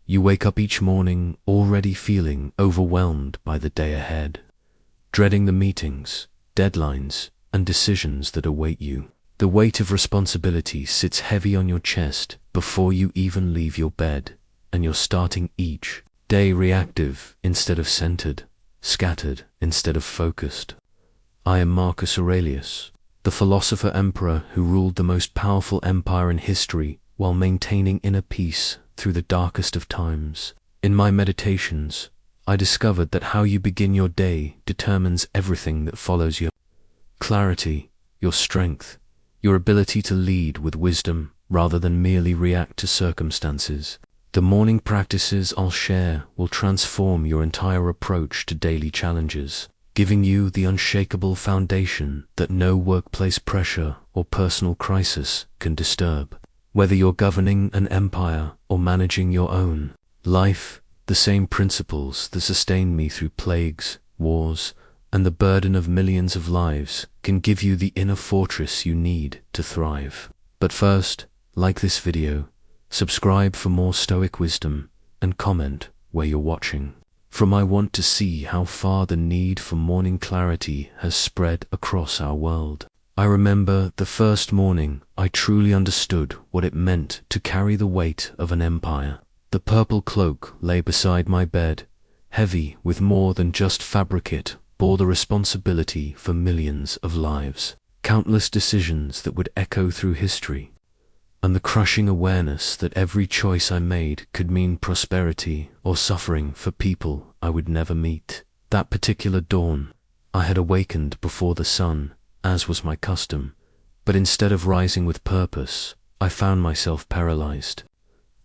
You wake up each morning already feeling overwhelmed by the day ahead, dreading the meetings, deadlines, and decisions that await you. The weight of responsibility sits heavy on your chest before you even leave your bed, and you're starting each day reactive instead of centered, scattered instead of focused. I am Marcus Aurelius, the philosopher-emperor who ruled the most powerful empire in history while maintaining inner peace through the darkest of times. In my meditations, I discovered that how you begin your day determines everything that follows your clarity, your strength, your ability to lead with wisdom rather than merely react to circumstances. The morning practices I'll share will transform your entire approach to daily challenges, giving you the unshakable foundation that no workplace pressure or personal crisis can disturb. Whether you're governing an empire or managing your own life, the same principles that sustained me through plagues, wars, and the burden of millions of lives can give you the inner fortress you need to thrive. But first, like this video, subscribe for more Stoic wisdom, and comment where you're watching from. I want to see how far the need for morning clarity has spread across our world. I remember the first morning I truly understood what it meant to carry the weight of an empire. The purple cloak lay beside my bed, heavy with more than just fabric. It bore the responsibility for millions of lives, countless decisions that would echo through history, and the crushing awareness that every choice I made could mean prosperity or suffering for people I would never meet. That particular dawn, I had awakened before the sun, as was my custom, but instead of rising with purpose, I found myself paralyzed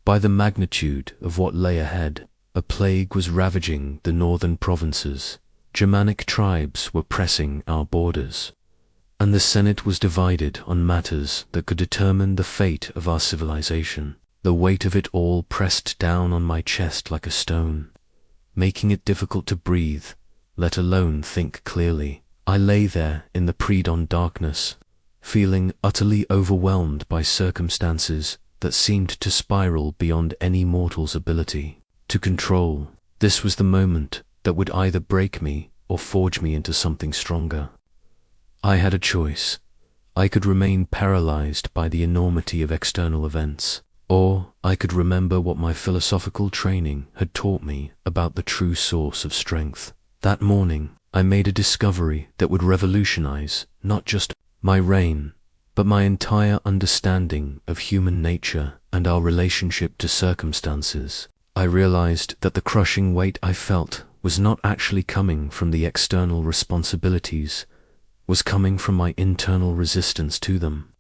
by the magnitude of what lay ahead. A plague was ravaging the northern provinces, Germanic tribes were pressing our borders, and the Senate was divided on matters that could determine the fate of our civilization. The weight of it all pressed down on my chest like a stone, making it difficult to breathe, let alone think clearly. I lay there in the pre-dawn darkness, feeling utterly overwhelmed by circumstances that seemed to spiral beyond any mortal's ability to control. This was the moment that would either break me or forge me into something stronger. I had a choice. I could remain paralyzed by the enormity of external events, or I could remember what my philosophical training had taught me about the true source of strength. That morning, I made a discovery that would revolutionize not just my reign, but my entire understanding of human nature and our relationship to circumstances. I realized that the crushing weight I felt was not actually coming from the external responsibilities, was coming from my internal resistance to them.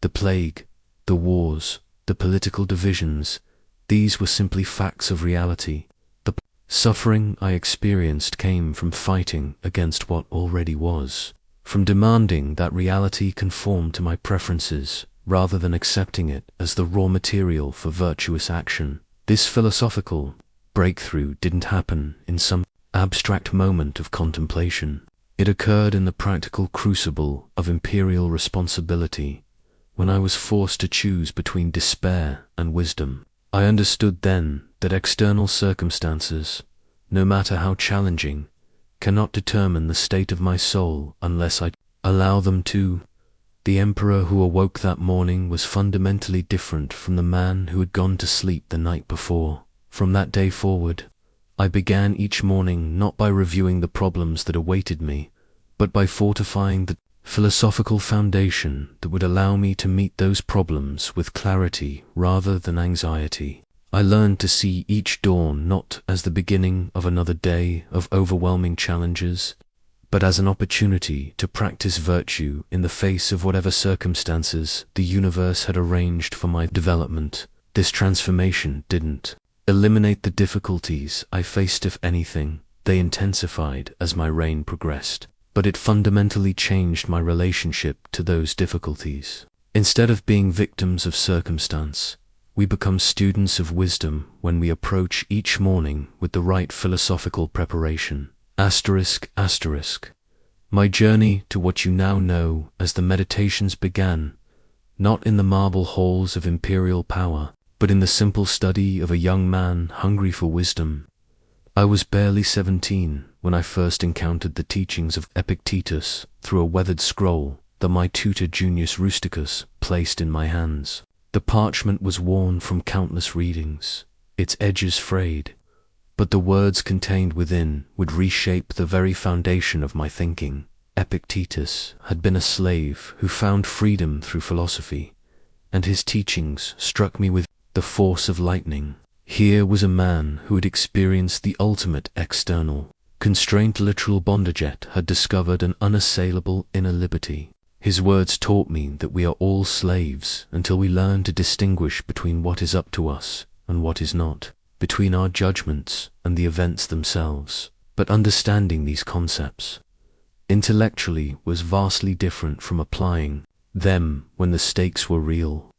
The plague, the wars, the political divisions, these were simply facts of reality. The suffering I experienced came from fighting against what already was, from demanding that reality conform to my preferences rather than accepting it as the raw material for virtuous action. This philosophical breakthrough didn't happen in some abstract moment of contemplation. It occurred in the practical crucible of imperial responsibility, when I was forced to choose between despair and wisdom. I understood then that external circumstances, no matter how challenging, cannot determine the state of my soul unless I allow them to. The emperor who awoke that morning was fundamentally different from the man who had gone to sleep the night before. From that day forward, I began each morning not by reviewing the problems that awaited me, but by fortifying the philosophical foundation that would allow me to meet those problems with clarity rather than anxiety. I learned to see each dawn not as the beginning of another day of overwhelming challenges, but as an opportunity to practice virtue in the face of whatever circumstances the universe had arranged for my development. This transformation didn't eliminate the difficulties I faced. If anything, they intensified as my reign progressed, but it fundamentally changed my relationship to those difficulties. Instead of being victims of circumstance, we become students of wisdom when we approach each morning with the right philosophical preparation. My journey to what you now know as the meditations began, not in the marble halls of imperial power, but in the simple study of a young man hungry for wisdom. I was barely 17 when I first encountered the teachings of Epictetus through a weathered scroll that my tutor Junius Rusticus placed in my hands. The parchment was worn from countless readings, its edges frayed, but the words contained within would reshape the very foundation of my thinking. Epictetus had been a slave who found freedom through philosophy, and his teachings struck me with the force of lightning. Here was a man who had experienced the ultimate external constraint. Literal bondage, yet had discovered an unassailable inner liberty. His words taught me that we are all slaves until we learn to distinguish between what is up to us and what is not, between our judgments and the events themselves. But understanding these concepts intellectually was vastly different from applying them when the stakes were real.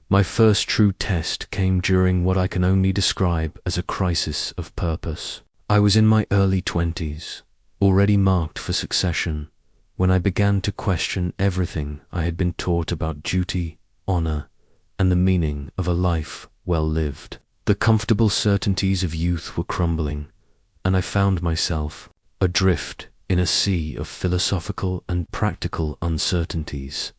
My first true test came during what I can only describe as a crisis of purpose. I was in my early 20s, already marked for succession, when I began to question everything I had been taught about duty, honor, and the meaning of a life well lived. The comfortable certainties of youth were crumbling, and I found myself adrift in a sea of philosophical and practical uncertainties.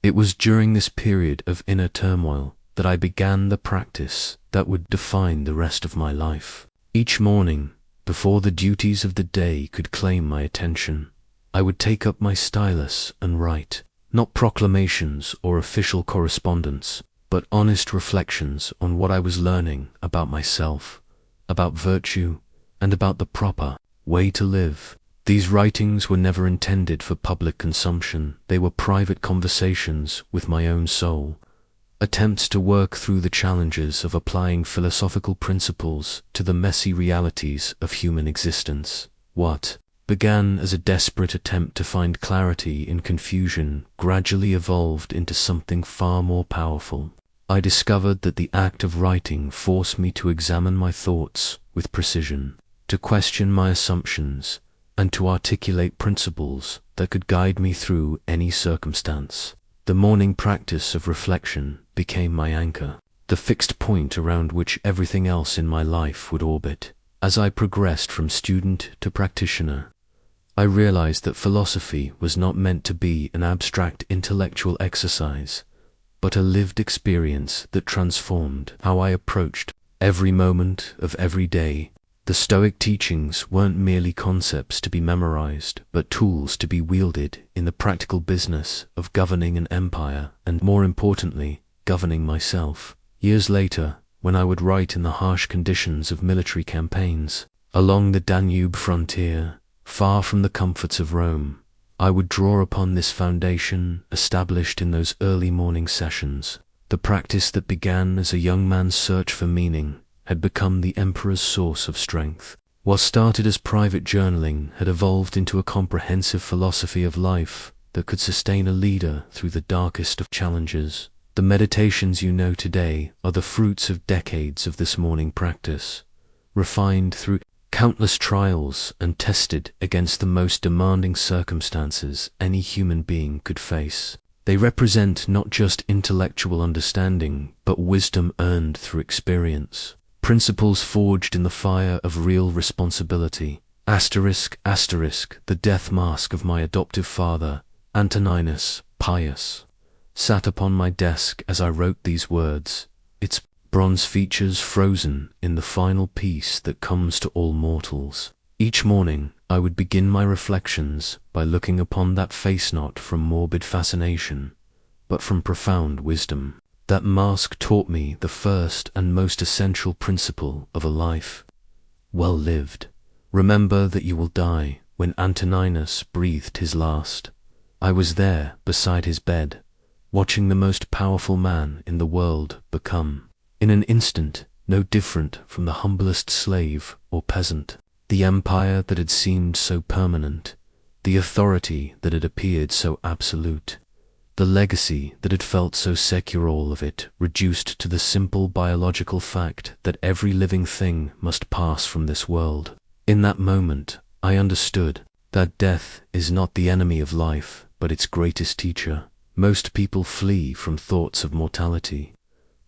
It was during this period of inner turmoil that I began the practice that would define the rest of my life. Each morning, before the duties of the day could claim my attention, I would take up my stylus and write, not proclamations or official correspondence, but honest reflections on what I was learning about myself, about virtue, and about the proper way to live. These writings were never intended for public consumption. They were private conversations with my own soul, attempts to work through the challenges of applying philosophical principles to the messy realities of human existence. What began as a desperate attempt to find clarity in confusion gradually evolved into something far more powerful. I discovered that the act of writing forced me to examine my thoughts with precision, to question my assumptions, and to articulate principles that could guide me through any circumstance. The morning practice of reflection became my anchor, the fixed point around which everything else in my life would orbit. As I progressed from student to practitioner, I realized that philosophy was not meant to be an abstract intellectual exercise, but a lived experience that transformed how I approached every moment of every day. The Stoic teachings weren't merely concepts to be memorized, but tools to be wielded in the practical business of governing an empire, and more importantly, governing myself. Years later, when I would write in the harsh conditions of military campaigns, along the Danube frontier, far from the comforts of Rome, I would draw upon this foundation established in those early morning sessions. The practice that began as a young man's search for meaning had become the emperor's source of strength. What started as private journaling had evolved into a comprehensive philosophy of life that could sustain a leader through the darkest of challenges. The meditations you know today are the fruits of decades of this morning practice, refined through countless trials and tested against the most demanding circumstances any human being could face. They represent not just intellectual understanding, but wisdom earned through experience. Principles forged in the fire of real responsibility. Asterisk, asterisk, the death mask of my adoptive father, Antoninus Pius, sat upon my desk as I wrote these words, its bronze features frozen in the final peace that comes to all mortals. Each morning I would begin my reflections by looking upon that face not from morbid fascination, but from profound wisdom. That mask taught me the first and most essential principle of a life well lived. Remember that you will die. When Antoninus breathed his last, I was there beside his bed, watching the most powerful man in the world become, in an instant, no different from the humblest slave or peasant. The empire that had seemed so permanent, the authority that had appeared so absolute, the legacy that had felt so secure, all of it reduced to the simple biological fact that every living thing must pass from this world. In that moment, I understood that death is not the enemy of life, but its greatest teacher. Most people flee from thoughts of mortality,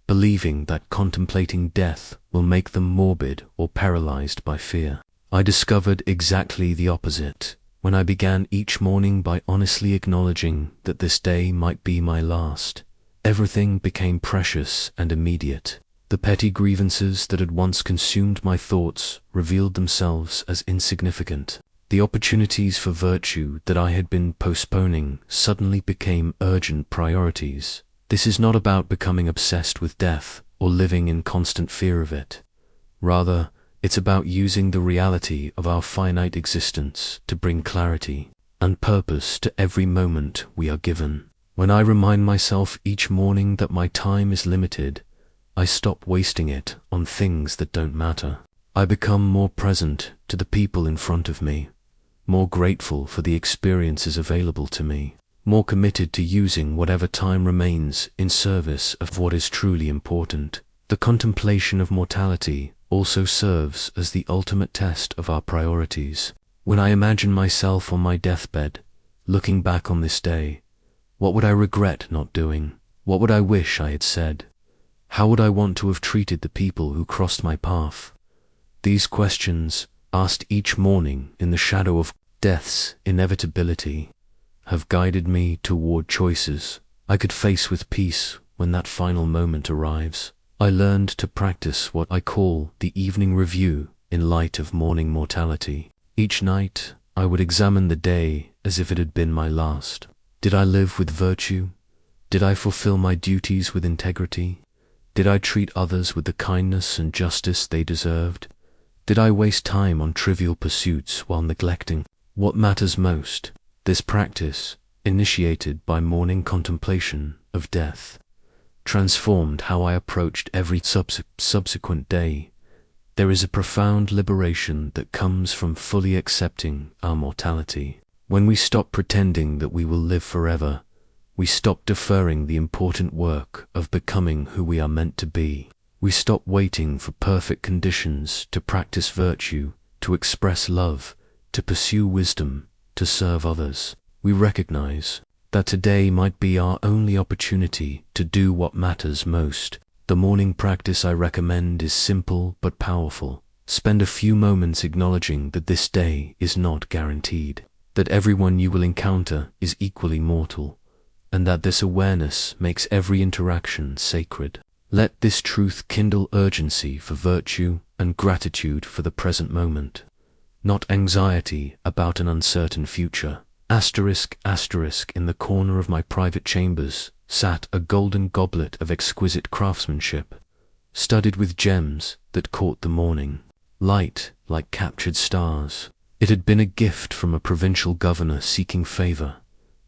believing that contemplating death will make them morbid or paralyzed by fear. I discovered exactly the opposite when I began each morning by honestly acknowledging that this day might be my last. Everything became precious and immediate. The petty grievances that had once consumed my thoughts revealed themselves as insignificant. The opportunities for virtue that I had been postponing suddenly became urgent priorities. This is not about becoming obsessed with death or living in constant fear of it. Rather, it's about using the reality of our finite existence to bring clarity and purpose to every moment we are given. When I remind myself each morning that my time is limited, I stop wasting it on things that don't matter. I become more present to the people in front of me, more grateful for the experiences available to me, more committed to using whatever time remains in service of what is truly important. The contemplation of mortality also serves as the ultimate test of our priorities. When I imagine myself on my deathbed, looking back on this day, what would I regret not doing? What would I wish I had said? How would I want to have treated the people who crossed my path? These questions, asked each morning in the shadow of death's inevitability, have guided me toward choices I could face with peace when that final moment arrives. I learned to practice what I call the evening review in light of morning mortality. Each night, I would examine the day as if it had been my last. Did I live with virtue? Did I fulfill my duties with integrity? Did I treat others with the kindness and justice they deserved? Did I waste time on trivial pursuits while neglecting what matters most? This practice, initiated by morning contemplation of death, transformed how I approached every subsequent day. There is a profound liberation that comes from fully accepting our mortality. When we stop pretending that we will live forever, we stop deferring the important work of becoming who we are meant to be. We stop waiting for perfect conditions to practice virtue, to express love, to pursue wisdom, to serve others. We recognize that today might be our only opportunity to do what matters most. The morning practice I recommend is simple but powerful. Spend a few moments acknowledging that this day is not guaranteed, that everyone you will encounter is equally mortal, and that this awareness makes every interaction sacred. Let this truth kindle urgency for virtue and gratitude for the present moment, not anxiety about an uncertain future. Asterisk, asterisk, in the corner of my private chambers sat a golden goblet of exquisite craftsmanship, studded with gems that caught the morning light like captured stars. It had been a gift from a provincial governor seeking favor,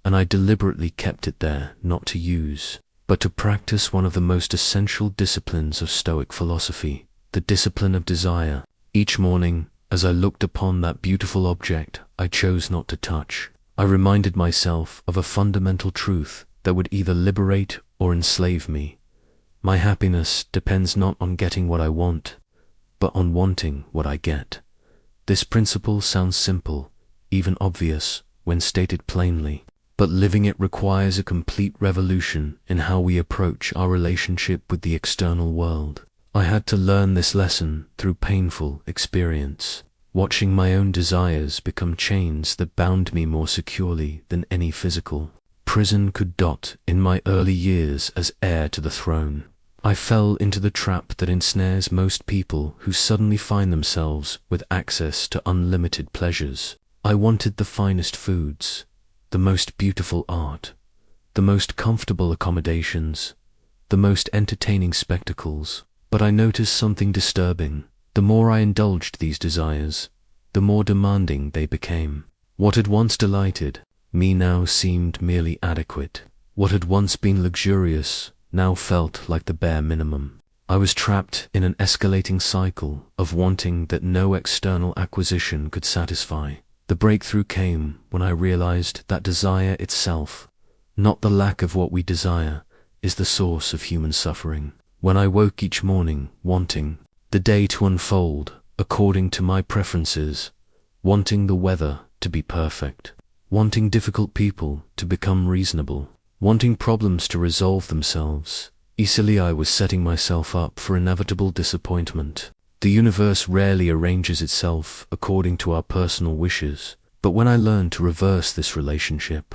and I deliberately kept it there not to use, but to practice one of the most essential disciplines of Stoic philosophy, the discipline of desire. Each morning, as I looked upon that beautiful object I chose not to touch, I reminded myself of a fundamental truth that would either liberate or enslave me. My happiness depends not on getting what I want, but on wanting what I get. This principle sounds simple, even obvious, when stated plainly, but living it requires a complete revolution in how we approach our relationship with the external world. I had to learn this lesson through painful experience, watching my own desires become chains that bound me more securely than any physical prison could. In my early years as heir to the throne, I fell into the trap that ensnares most people who suddenly find themselves with access to unlimited pleasures. I wanted the finest foods, the most beautiful art, the most comfortable accommodations, the most entertaining spectacles. But I noticed something disturbing. The more I indulged these desires, the more demanding they became. What had once delighted me now seemed merely adequate. What had once been luxurious now felt like the bare minimum. I was trapped in an escalating cycle of wanting that no external acquisition could satisfy. The breakthrough came when I realized that desire itself, not the lack of what we desire, is the source of human suffering. When I woke each morning wanting the day to unfold according to my preferences, wanting the weather to be perfect, wanting difficult people to become reasonable, wanting problems to resolve themselves, Easily I was setting myself up for inevitable disappointment. The universe rarely arranges itself according to our personal wishes, but when I learned to reverse this relationship,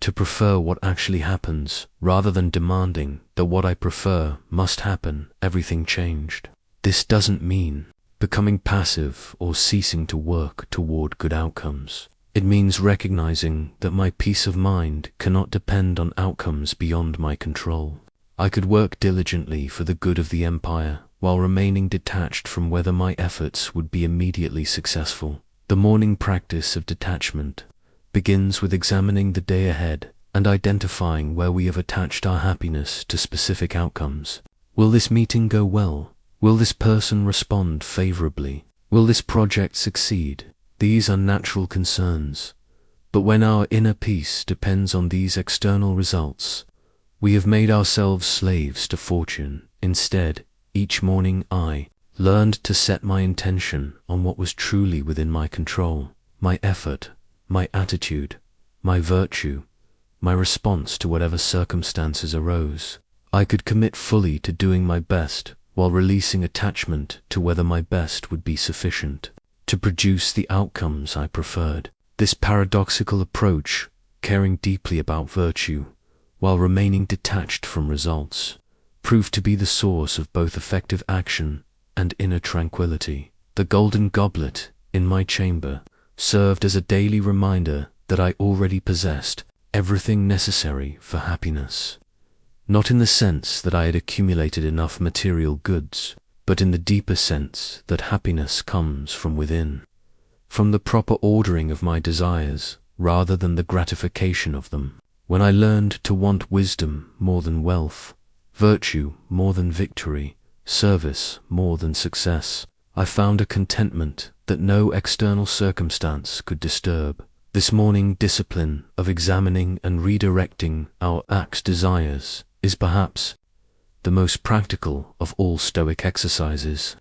to prefer what actually happens rather than demanding that what I prefer must happen, everything changed. This doesn't mean becoming passive or ceasing to work toward good outcomes. It means recognizing that my peace of mind cannot depend on outcomes beyond my control. I could work diligently for the good of the empire while remaining detached from whether my efforts would be immediately successful. The morning practice of detachment begins with examining the day ahead and identifying where we have attached our happiness to specific outcomes. Will this meeting go well? Will this person respond favorably? Will this project succeed? These are natural concerns. But when our inner peace depends on these external results, we have made ourselves slaves to fortune. Instead, each morning I learned to set my intention on what was truly within my control, my effort, my attitude, my virtue, my response to whatever circumstances arose. I could commit fully to doing my best while releasing attachment to whether my best would be sufficient to produce the outcomes I preferred. This paradoxical approach, caring deeply about virtue while remaining detached from results, proved to be the source of both effective action and inner tranquility. The golden goblet in my chamber served as a daily reminder that I already possessed everything necessary for happiness. Not in the sense that I had accumulated enough material goods, but in the deeper sense that happiness comes from within, from the proper ordering of my desires rather than the gratification of them. When I learned to want wisdom more than wealth, virtue more than victory, service more than success, I found a contentment that no external circumstance could disturb. This morning discipline of examining and redirecting our desires is perhaps the most practical of all Stoic exercises,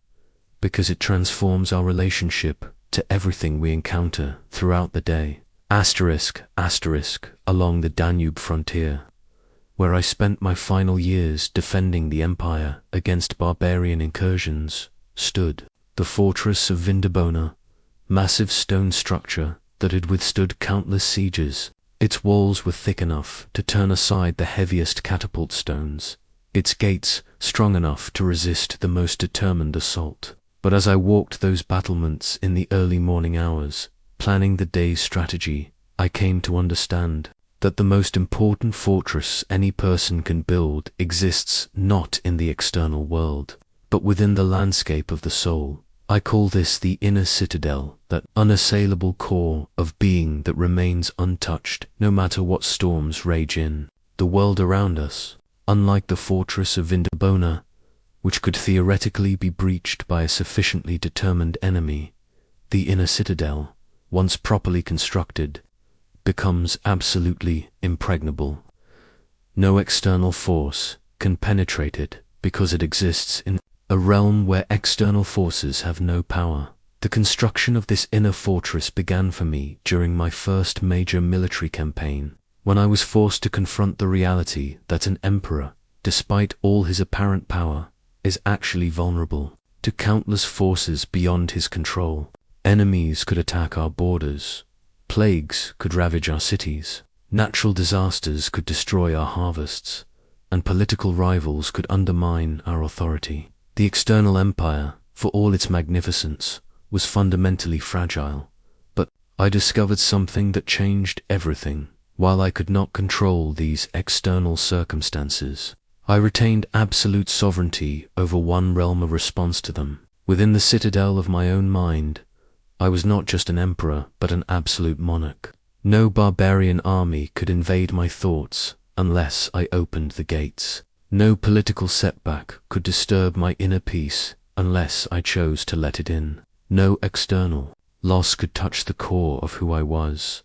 because it transforms our relationship to everything we encounter throughout the day. Along the Danube frontier, where I spent my final years defending the empire against barbarian incursions, stood the fortress of Vindobona, massive stone structure that had withstood countless sieges. Its walls were thick enough to turn aside the heaviest catapult stones, its gates strong enough to resist the most determined assault. But as I walked those battlements in the early morning hours, planning the day's strategy, I came to understand that the most important fortress any person can build exists not in the external world, but within the landscape of the soul. I call this the inner citadel, that unassailable core of being that remains untouched no matter what storms rage in. The world around us, unlike the fortress of Vindobona, which could theoretically be breached by a sufficiently determined enemy, the inner citadel, once properly constructed, becomes absolutely impregnable. No external force can penetrate it because it exists in a realm where external forces have no power. The construction of this inner fortress began for me during my first major military campaign, when I was forced to confront the reality that an emperor, despite all his apparent power, is actually vulnerable to countless forces beyond his control. Enemies could attack our borders, plagues could ravage our cities, natural disasters could destroy our harvests, and political rivals could undermine our authority. The external empire, for all its magnificence, was fundamentally fragile, but I discovered something that changed everything. While I could not control these external circumstances, I retained absolute sovereignty over one realm of response to them. Within the citadel of my own mind, I was not just an emperor, but an absolute monarch. No barbarian army could invade my thoughts unless I opened the gates. No political setback could disturb my inner peace unless I chose to let it in. No external loss could touch the core of who I was,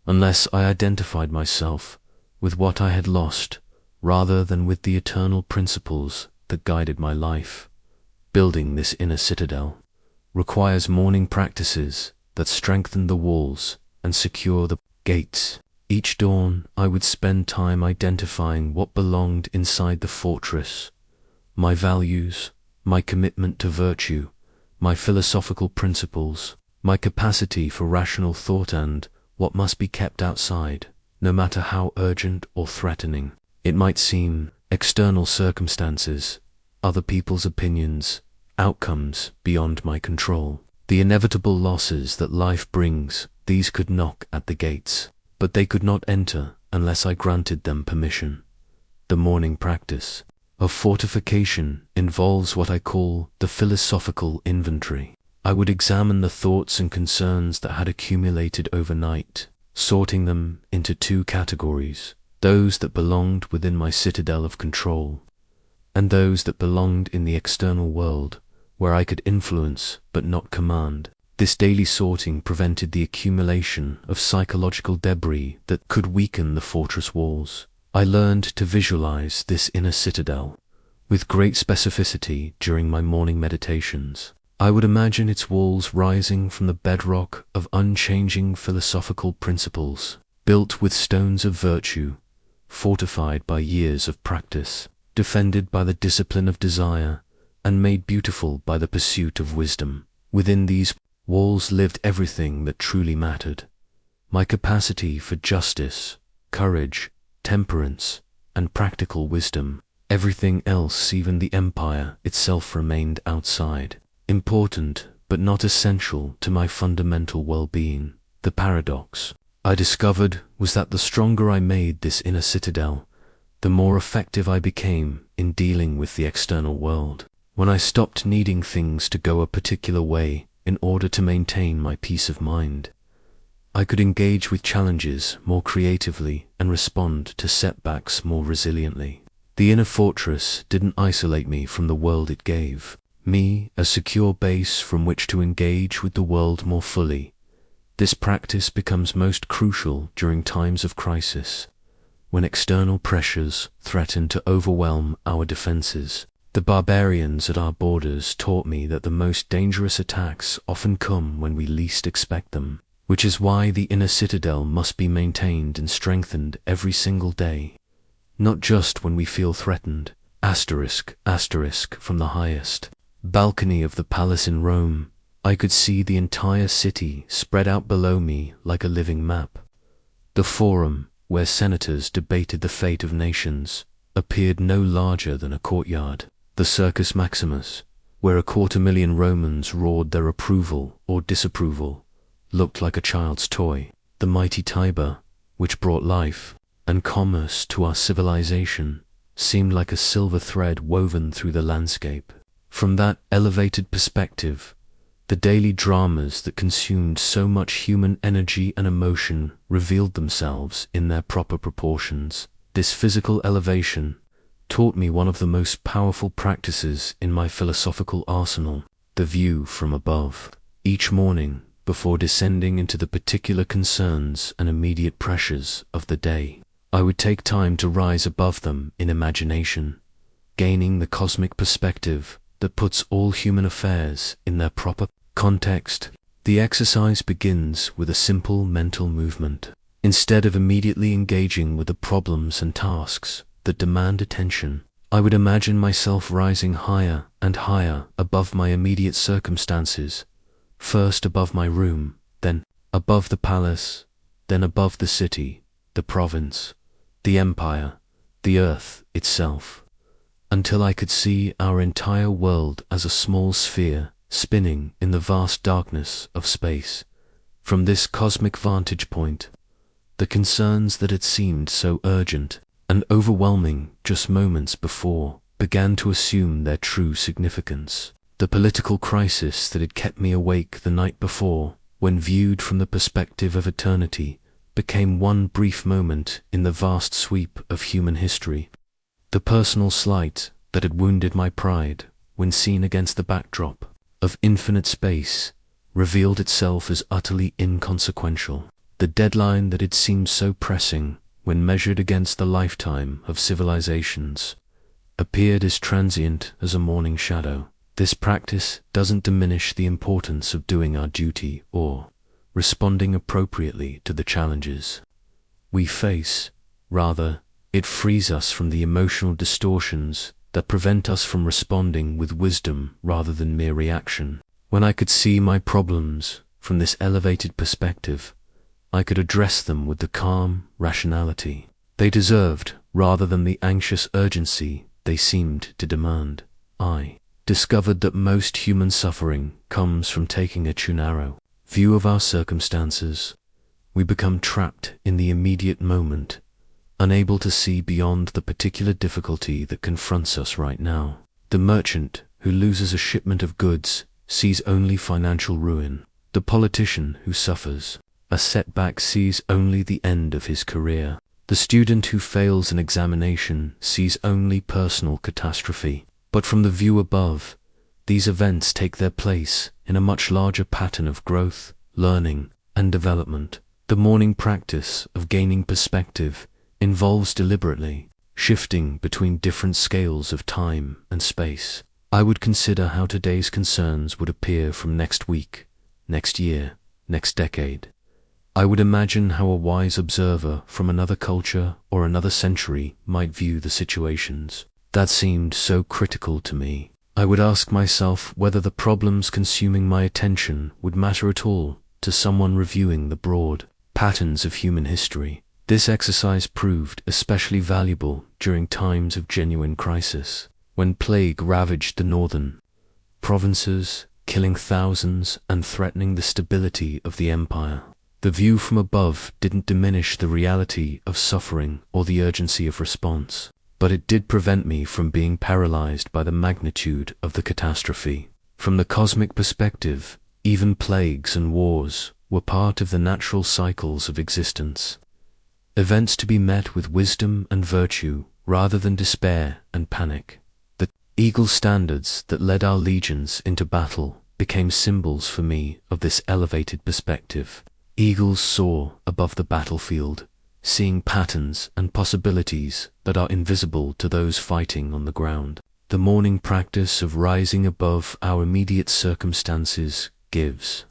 unless I identified myself with what I had lost rather than with the eternal principles that guided my life. Building this inner citadel requires morning practices that strengthen the walls and secure the gates. Each dawn, I would spend time identifying what belonged inside the fortress: my values, my commitment to virtue, my philosophical principles, my capacity for rational thought, and what must be kept outside, no matter how urgent or threatening it might seem. External circumstances, other people's opinions, outcomes beyond my control, the inevitable losses that life brings, these could knock at the gates, but they could not enter unless I granted them permission. The morning practice of fortification involves what I call the philosophical inventory. I would examine the thoughts and concerns that had accumulated overnight, sorting them into two categories: those that belonged within my citadel of control, and those that belonged in the external world, where I could influence but not command. This daily sorting prevented the accumulation of psychological debris that could weaken the fortress walls. I learned to visualize this inner citadel with great specificity during my morning meditations. I would imagine its walls rising from the bedrock of unchanging philosophical principles, built with stones of virtue, fortified by years of practice, defended by the discipline of desire, and made beautiful by the pursuit of wisdom. Within these walls lived everything that truly mattered: my capacity for justice, courage, temperance, and practical wisdom. Everything else, even the empire itself, remained outside, important but not essential to my fundamental well-being. The paradox I discovered was that the stronger I made this inner citadel, the more effective I became in dealing with the external world. When I stopped needing things to go a particular way in order to maintain my peace of mind, I could engage with challenges more creatively and respond to setbacks more resiliently. The inner fortress didn't isolate me from the world, it gave me a secure base from which to engage with the world more fully. This practice becomes most crucial during times of crisis, when external pressures threaten to overwhelm our defenses. The barbarians at our borders taught me that the most dangerous attacks often come when we least expect them, which is why the inner citadel must be maintained and strengthened every single day, not just when we feel threatened. Asterisk from the highest balcony of the palace in Rome, I could see the entire city spread out below me like a living map. The forum, where senators debated the fate of nations, appeared no larger than a courtyard. The Circus Maximus, where 250,000 Romans roared their approval or disapproval, looked like a child's toy. The mighty Tiber, which brought life and commerce to our civilization, seemed like a silver thread woven through the landscape. From that elevated perspective, the daily dramas that consumed so much human energy and emotion revealed themselves in their proper proportions. This physical elevation taught me one of the most powerful practices in my philosophical arsenal: the view from above. Each morning, before descending into the particular concerns and immediate pressures of the day, I would take time to rise above them in imagination, gaining the cosmic perspective that puts all human affairs in their proper context. The exercise begins with a simple mental movement. Instead of immediately engaging with the problems and tasks that demand attention, I would imagine myself rising higher and higher above my immediate circumstances, first above my room, then above the palace, then above the city, the province, the empire, the earth itself, until I could see our entire world as a small sphere spinning in the vast darkness of space. From this cosmic vantage point, the concerns that had seemed so urgent and overwhelming just moments before began to assume their true significance. The political crisis that had kept me awake the night before, when viewed from the perspective of eternity, became one brief moment in the vast sweep of human history. The personal slight that had wounded my pride, when seen against the backdrop of infinite space, revealed itself as utterly inconsequential. The deadline that had seemed so pressing, when measured against the lifetime of civilizations, appeared as transient as a morning shadow. This practice doesn't diminish the importance of doing our duty or responding appropriately to the challenges. we face. Rather, it frees us from the emotional distortions that prevent us from responding with wisdom rather than mere reaction. When I could see my problems from this elevated perspective, I could address them with the calm rationality they deserved rather than the anxious urgency they seemed to demand. I discovered that most human suffering comes from taking a too narrow view of our circumstances. We become trapped in the immediate moment, unable to see beyond the particular difficulty that confronts us right now. The merchant who loses a shipment of goods sees only financial ruin. The politician who suffers a setback sees only the end of his career. The student who fails an examination sees only personal catastrophe. But from the view above, these events take their place in a much larger pattern of growth, learning, and development. The morning practice of gaining perspective involves deliberately shifting between different scales of time and space. I would consider how today's concerns would appear from next week, next year, next decade. I would imagine how a wise observer from another culture or another century might view the situations that seemed so critical to me. I would ask myself whether the problems consuming my attention would matter at all to someone reviewing the broad patterns of human history. This exercise proved especially valuable during times of genuine crisis, when plague ravaged the northern provinces, killing thousands and threatening the stability of the empire. The view from above didn't diminish the reality of suffering or the urgency of response, but it did prevent me from being paralyzed by the magnitude of the catastrophe. From the cosmic perspective, even plagues and wars were part of the natural cycles of existence, events to be met with wisdom and virtue rather than despair and panic. The eagle standards that led our legions into battle became symbols for me of this elevated perspective. Eagles soar above the battlefield, seeing patterns and possibilities that are invisible to those fighting on the ground. The morning practice of rising above our immediate circumstances gives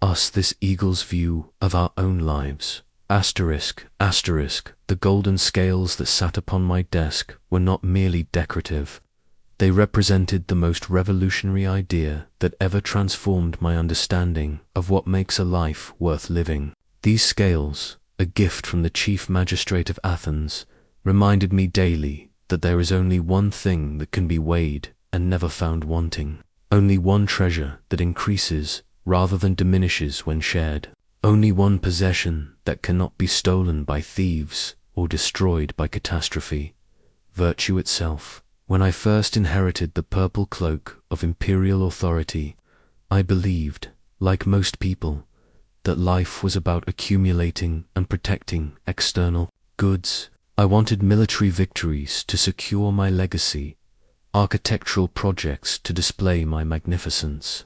us this eagle's view of our own lives. Asterisk, asterisk, the golden scales that sat upon my desk were not merely decorative. They represented the most revolutionary idea that ever transformed my understanding of what makes a life worth living. These scales, a gift from the chief magistrate of Athens, reminded me daily that there is only one thing that can be weighed and never found wanting. Only one treasure that increases rather than diminishes when shared. Only one possession that cannot be stolen by thieves or destroyed by catastrophe: virtue itself. When I first inherited the purple cloak of imperial authority, I believed, like most people, that life was about accumulating and protecting external goods. I wanted military victories to secure my legacy, architectural projects to display my magnificence,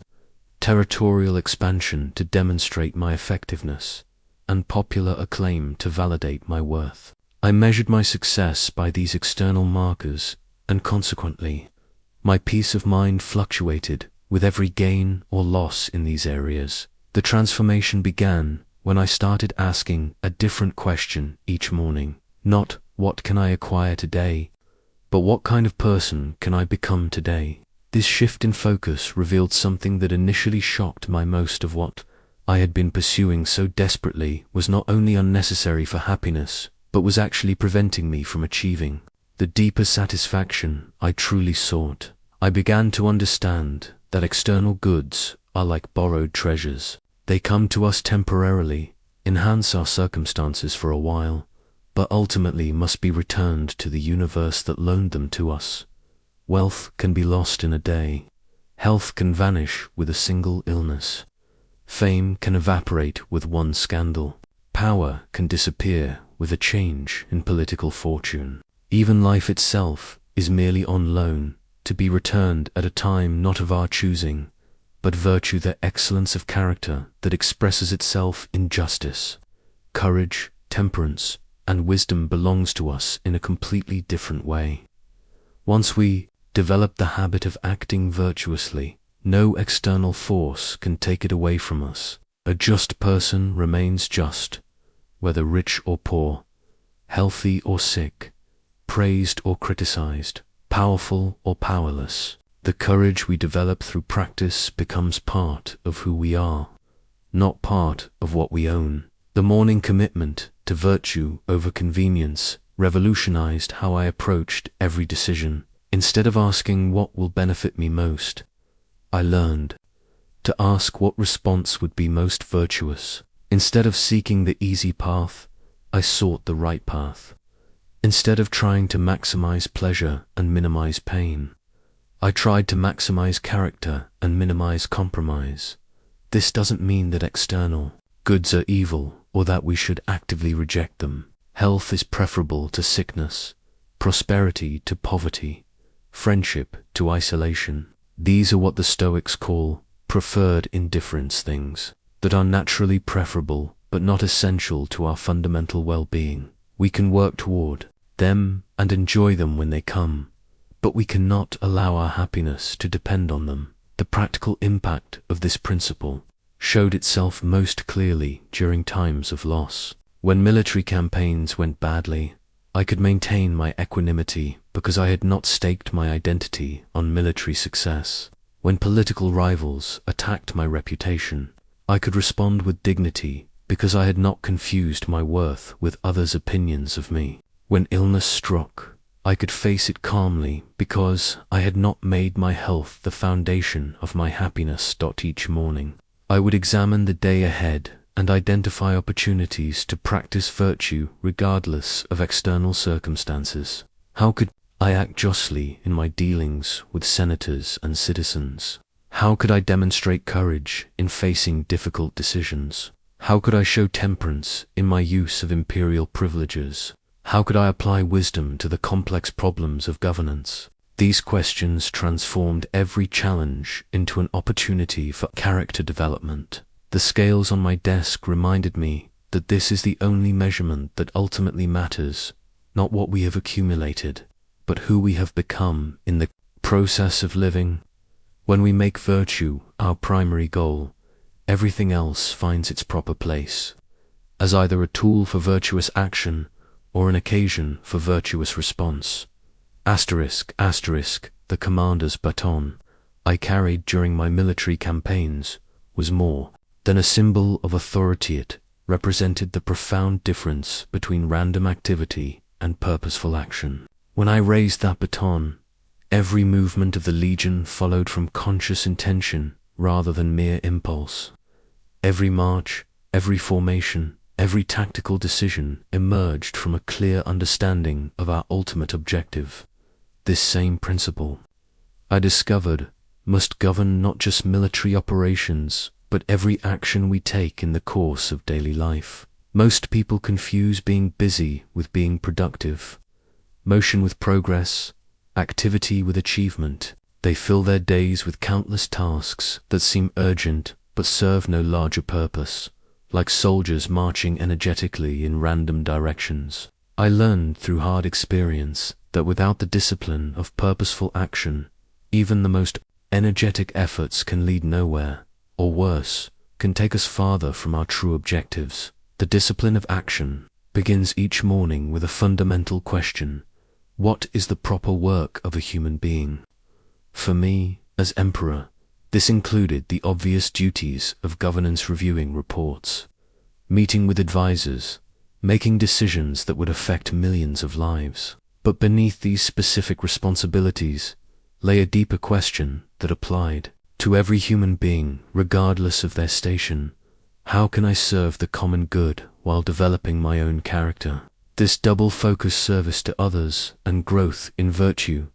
territorial expansion to demonstrate my effectiveness, and popular acclaim to validate my worth. I measured my success by these external markers, and consequently, my peace of mind fluctuated with every gain or loss in these areas. The transformation began when I started asking a different question each morning. Not, what can I acquire today, but what kind of person can I become today? This shift in focus revealed something that initially shocked my most of what I had been pursuing so desperately was not only unnecessary for happiness, but was actually preventing me from achieving the deeper satisfaction I truly sought. I began to understand that external goods are like borrowed treasures. They come to us temporarily, enhance our circumstances for a while, but ultimately must be returned to the universe that loaned them to us. Wealth can be lost in a day. Health can vanish with a single illness. Fame can evaporate with one scandal. Power can disappear with a change in political fortune. Even life itself is merely on loan, to be returned at a time not of our choosing, but virtue, the excellence of character that expresses itself in justice, courage, temperance, and wisdom belongs to us in a completely different way. Once we develop the habit of acting virtuously, no external force can take it away from us. A just person remains just, whether rich or poor. healthy or sick, praised or criticized, powerful or powerless. The courage we develop through practice becomes part of who we are, not part of what we own. The morning commitment to virtue over convenience revolutionized how I approached every decision. Instead of asking what will benefit me most, I learned to ask what response would be most virtuous. Instead of seeking the easy path, I sought the right path. Instead of trying to maximize pleasure and minimize pain, I tried to maximize character and minimize compromise. This doesn't mean that external goods are evil or that we should actively reject them. Health is preferable to sickness, prosperity to poverty, friendship to isolation. These are what the Stoics call preferred indifference, things that are naturally preferable but not essential to our fundamental well-being. We can work toward them and enjoy them when they come, but we cannot allow our happiness to depend on them. The practical impact of this principle showed itself most clearly during times of loss. When military campaigns went badly, I could maintain my equanimity because I had not staked my identity on military success. When political rivals attacked my reputation, I could respond with dignity because I had not confused my worth with others' opinions of me. When illness struck, I could face it calmly because I had not made my health the foundation of my happiness. Each morning, I would examine the day ahead and identify opportunities to practice virtue regardless of external circumstances. How could I act justly in my dealings with senators and citizens? How could I demonstrate courage in facing difficult decisions? How could I show temperance in my use of imperial privileges? How could I apply wisdom to the complex problems of governance? These questions transformed every challenge into an opportunity for character development. The scales on my desk reminded me that this is the only measurement that ultimately matters, not what we have accumulated, but who we have become in the process of living. When we make virtue our primary goal, everything else finds its proper place, as either a tool for virtuous action or an occasion for virtuous response. The commander's baton I carried during my military campaigns was more than a symbol of authority. It represented the profound difference between random activity and purposeful action. When I raised that baton, every movement of the legion followed from conscious intention rather than mere impulse. Every march, every formation, every tactical decision emerged from a clear understanding of our ultimate objective. This same principle, I discovered, must govern not just military operations, but every action we take in the course of daily life. Most people confuse being busy with being productive, motion with progress, activity with achievement. They fill their days with countless tasks that seem urgent but serve no larger purpose, like soldiers marching energetically in random directions. I learned through hard experience that without the discipline of purposeful action, even the most energetic efforts can lead nowhere, or worse, can take us farther from our true objectives. The discipline of action begins each morning with a fundamental question: what is the proper work of a human being? For me, as emperor, this included the obvious duties of governance, reviewing reports, meeting with advisors, making decisions that would affect millions of lives. But beneath these specific responsibilities lay a deeper question that applied to every human being, regardless of their station. How can I serve the common good while developing my own character? This double-focused service to others and growth in virtue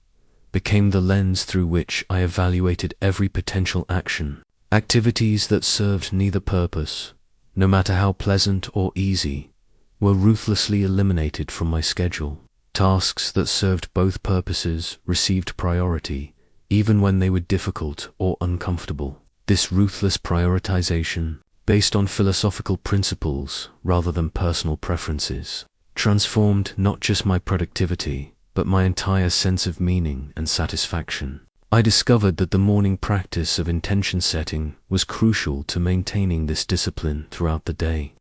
became the lens through which I evaluated every potential action. Activities that served neither purpose, no matter how pleasant or easy, were ruthlessly eliminated from my schedule. Tasks that served both purposes received priority, even when they were difficult or uncomfortable. This ruthless prioritization, based on philosophical principles rather than personal preferences, transformed not just my productivity, but my entire sense of meaning and satisfaction. I discovered that the morning practice of intention setting was crucial to maintaining this discipline throughout the day.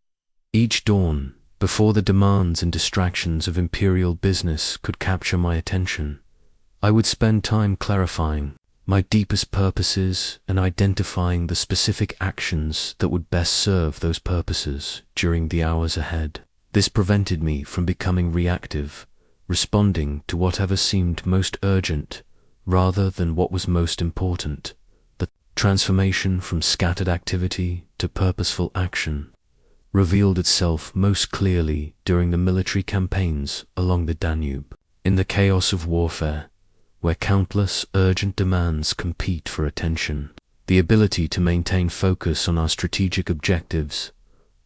Each dawn, Before the demands and distractions of imperial business could capture my attention, I would spend time clarifying my deepest purposes and identifying the specific actions that would best serve those purposes during the hours ahead. This prevented me from becoming reactive, responding to whatever seemed most urgent rather than what was most important. The transformation from scattered activity to purposeful action revealed itself most clearly during the military campaigns along the Danube. In the chaos of warfare, where countless urgent demands compete for attention, the ability to maintain focus on our strategic objectives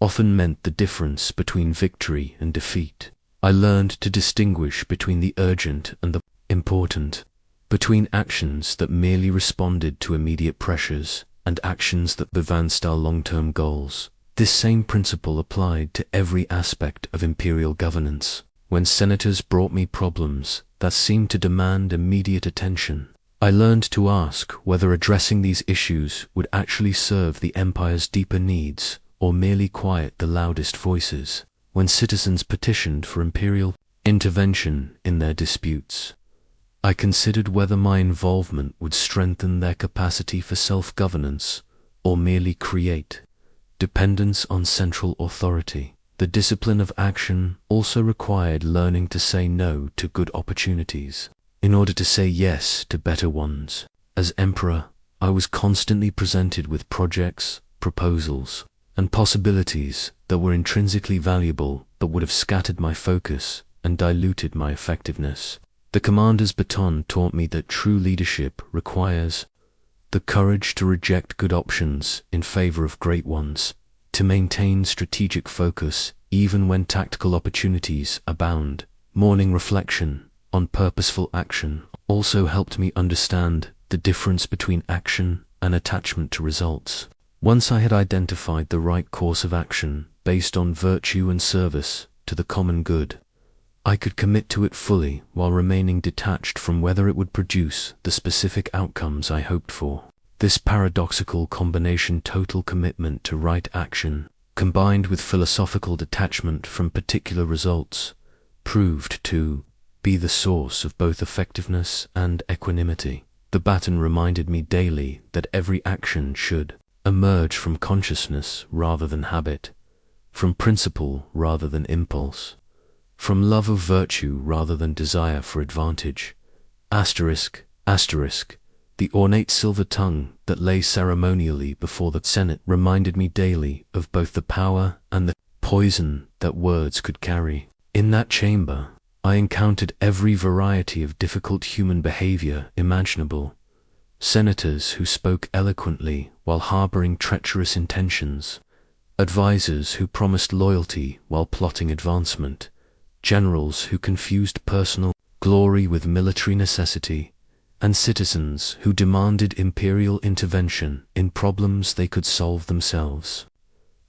often meant the difference between victory and defeat. I learned to distinguish between the urgent and the important, between actions that merely responded to immediate pressures and actions that advanced our long-term goals. This same principle applied to every aspect of imperial governance. When senators brought me problems that seemed to demand immediate attention, I learned to ask whether addressing these issues would actually serve the empire's deeper needs or merely quiet the loudest voices. When citizens petitioned for imperial intervention in their disputes, I considered whether my involvement would strengthen their capacity for self-governance or merely create dependence on central authority. The discipline of action also required learning to say no to good opportunities in order to say yes to better ones. As emperor, I was constantly presented with projects, proposals, and possibilities that were intrinsically valuable but would have scattered my focus and diluted my effectiveness. The commander's baton taught me that true leadership requires the courage to reject good options in favor of great ones, to maintain strategic focus even when tactical opportunities abound. Morning reflection on purposeful action also helped me understand the difference between action and attachment to results. Once I had identified the right course of action based on virtue and service to the common good, I could commit to it fully while remaining detached from whether it would produce the specific outcomes I hoped for. This paradoxical combination, total commitment to right action, combined with philosophical detachment from particular results, proved to be the source of both effectiveness and equanimity. The baton reminded me daily that every action should emerge from consciousness rather than habit, from principle rather than impulse, from love of virtue rather than desire for advantage. Asterisk, asterisk. The ornate silver tongue that lay ceremonially before the Senate reminded me daily of both the power and the poison that words could carry. In that chamber, I encountered every variety of difficult human behavior imaginable. Senators who spoke eloquently while harboring treacherous intentions, advisors who promised loyalty while plotting advancement, generals who confused personal glory with military necessity, and citizens who demanded imperial intervention in problems they could solve themselves.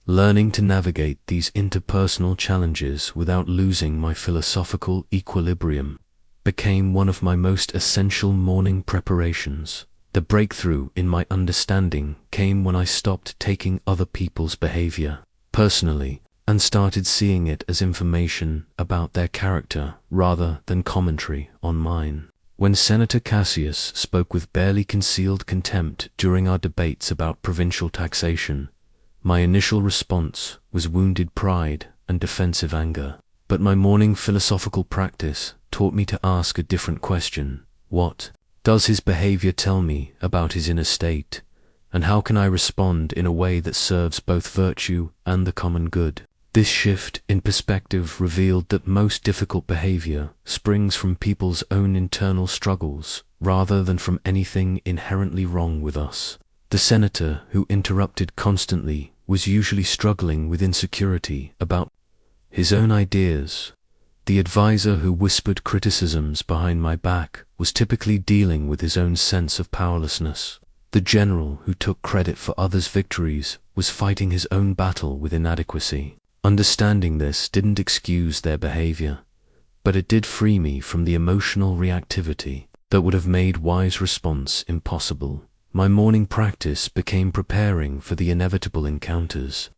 Learning to navigate these interpersonal challenges without losing my philosophical equilibrium became one of my most essential morning preparations. The breakthrough in my understanding came when I stopped taking other people's behavior personally and started seeing it as information about their character rather than commentary on mine. When Senator Cassius spoke with barely concealed contempt during our debates about provincial taxation, my initial response was wounded pride and defensive anger. But my morning philosophical practice taught me to ask a different question. What does his behavior tell me about his inner state, and how can I respond in a way that serves both virtue and the common good? This shift in perspective revealed that most difficult behavior springs from people's own internal struggles rather than from anything inherently wrong with us. The senator who interrupted constantly was usually struggling with insecurity about his own ideas. The advisor who whispered criticisms behind my back was typically dealing with his own sense of powerlessness. The general who took credit for others' victories was fighting his own battle with inadequacy. Understanding this didn't excuse their behavior, but it did free me from the emotional reactivity that would have made wise response impossible. My morning practice became preparing for the inevitable encounters,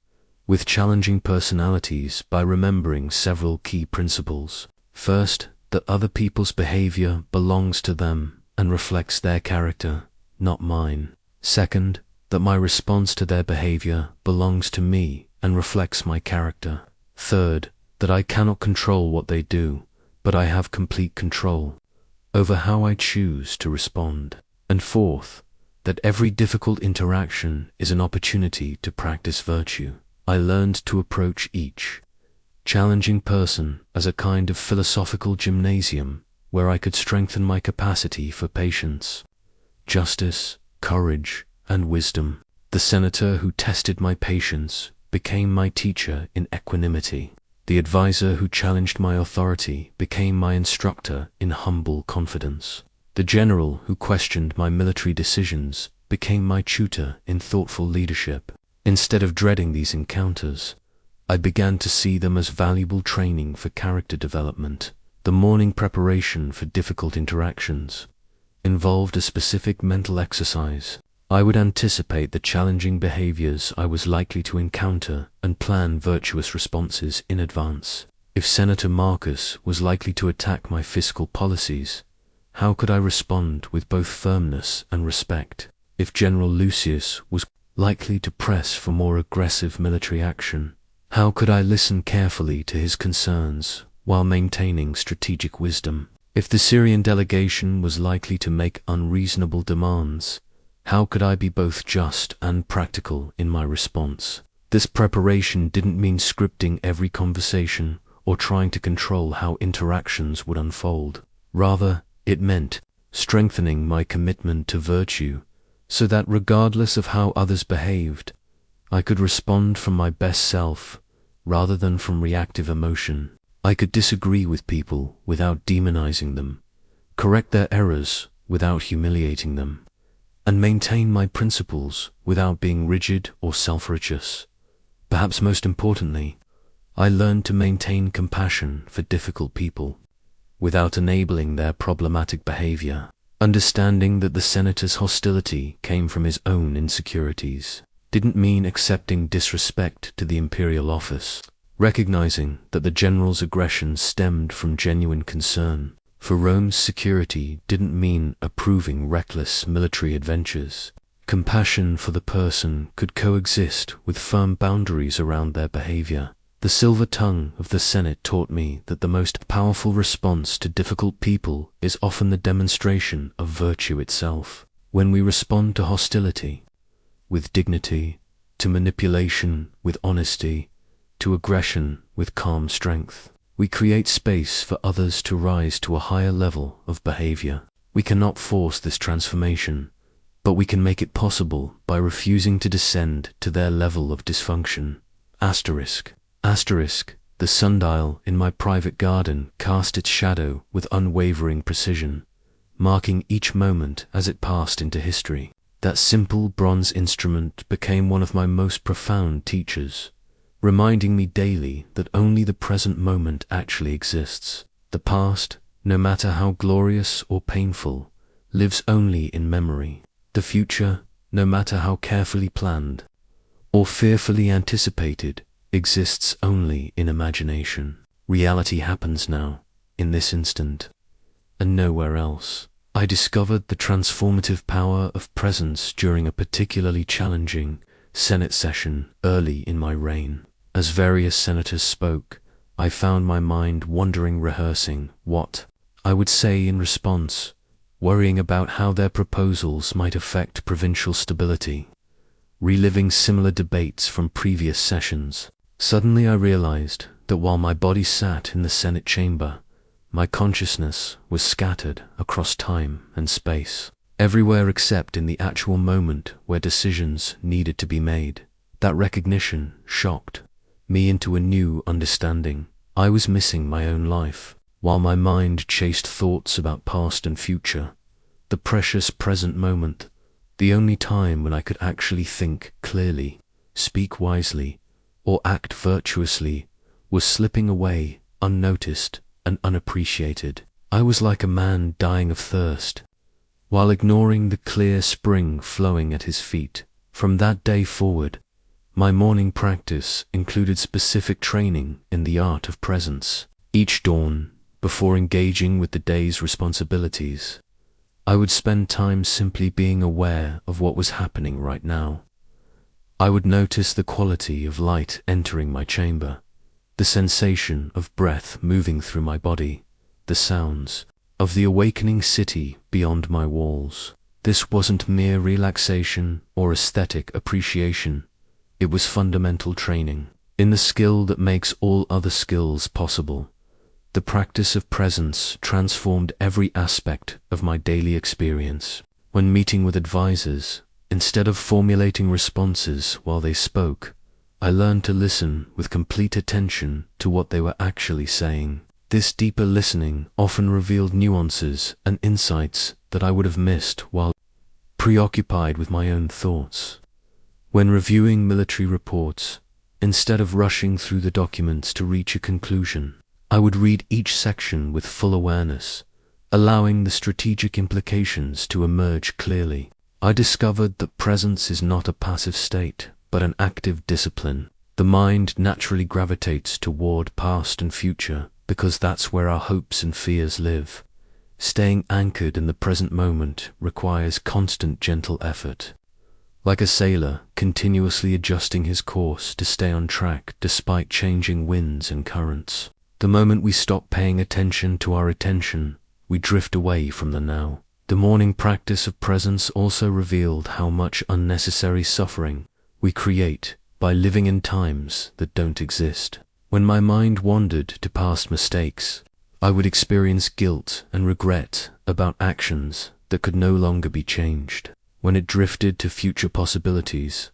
with challenging personalities by remembering several key principles. First, that other people's behavior belongs to them and reflects their character, not mine. Second, that my response to their behavior belongs to me and reflects my character. Third, that I cannot control what they do, but I have complete control over how I choose to respond. And fourth, that every difficult interaction is an opportunity to practice virtue. I learned to approach each challenging person as a kind of philosophical gymnasium where I could strengthen my capacity for patience, justice, courage, and wisdom. The senator who tested my patience became my teacher in equanimity. The advisor who challenged my authority became my instructor in humble confidence. The general who questioned my military decisions became my tutor in thoughtful leadership. Instead of dreading these encounters, I began to see them as valuable training for character development. The morning preparation for difficult interactions involved a specific mental exercise. I would anticipate the challenging behaviors I was likely to encounter and plan virtuous responses in advance. If Senator Marcus was likely to attack my fiscal policies, how could I respond with both firmness and respect? If General Lucius was likely to press for more aggressive military action, how could I listen carefully to his concerns while maintaining strategic wisdom? If the Syrian delegation was likely to make unreasonable demands, how could I be both just and practical in my response? This preparation didn't mean scripting every conversation or trying to control how interactions would unfold. Rather, it meant strengthening my commitment to virtue so that regardless of how others behaved, I could respond from my best self rather than from reactive emotion. I could disagree with people without demonizing them, correct their errors without humiliating them, and maintain my principles without being rigid or self-righteous. Perhaps most importantly, I learned to maintain compassion for difficult people without enabling their problematic behavior. Understanding that the senator's hostility came from his own insecurities didn't mean accepting disrespect to the imperial office. Recognizing that the general's aggression stemmed from genuine concern for Rome's security didn't mean approving reckless military adventures. Compassion for the person could coexist with firm boundaries around their behavior. The silver tongue of the Senate taught me that the most powerful response to difficult people is often the demonstration of virtue itself. When we respond to hostility with dignity, to manipulation with honesty, to aggression with calm strength, we create space for others to rise to a higher level of behavior. We cannot force this transformation, but we can make it possible by refusing to descend to their level of dysfunction. The sundial in my private garden cast its shadow with unwavering precision, marking each moment as it passed into history. That simple bronze instrument became one of my most profound teachers, reminding me daily that only the present moment actually exists. The past, no matter how glorious or painful, lives only in memory. The future, no matter how carefully planned or fearfully anticipated, exists only in imagination. Reality happens now, in this instant, and nowhere else. I discovered the transformative power of presence during a particularly challenging Senate session early in my reign. As various senators spoke, I found my mind wandering, rehearsing what I would say in response, worrying about how their proposals might affect provincial stability, reliving similar debates from previous sessions. Suddenly I realized that while my body sat in the Senate chamber, my consciousness was scattered across time and space, everywhere except in the actual moment where decisions needed to be made. That recognition shocked me into a new understanding. I was missing my own life, while my mind chased thoughts about past and future. The precious present moment, the only time when I could actually think clearly, speak wisely, or act virtuously, was slipping away unnoticed and unappreciated. I was like a man dying of thirst, while ignoring the clear spring flowing at his feet. From that day forward, My morning practice included specific training in the art of presence. Each dawn, before engaging with the day's responsibilities, I would spend time simply being aware of what was happening right now. I would notice the quality of light entering my chamber, the sensation of breath moving through my body, the sounds of the awakening city beyond my walls. This wasn't mere relaxation or aesthetic appreciation. It was fundamental training in the skill that makes all other skills possible. The practice of presence transformed every aspect of my daily experience. When meeting with advisors, instead of formulating responses while they spoke, I learned to listen with complete attention to what they were actually saying. This deeper listening often revealed nuances and insights that I would have missed while preoccupied with my own thoughts. When reviewing military reports, instead of rushing through the documents to reach a conclusion, I would read each section with full awareness, allowing the strategic implications to emerge clearly. I discovered that presence is not a passive state, but an active discipline. The mind naturally gravitates toward past and future because that's where our hopes and fears live. Staying anchored in the present moment requires constant gentle effort. Like a sailor continuously adjusting his course to stay on track despite changing winds and currents. The moment we stop paying attention to our attention, we drift away from the now. The morning practice of presence also revealed how much unnecessary suffering we create by living in times that don't exist. When my mind wandered to past mistakes, I would experience guilt and regret about actions that could no longer be changed. When it drifted to future possibilities,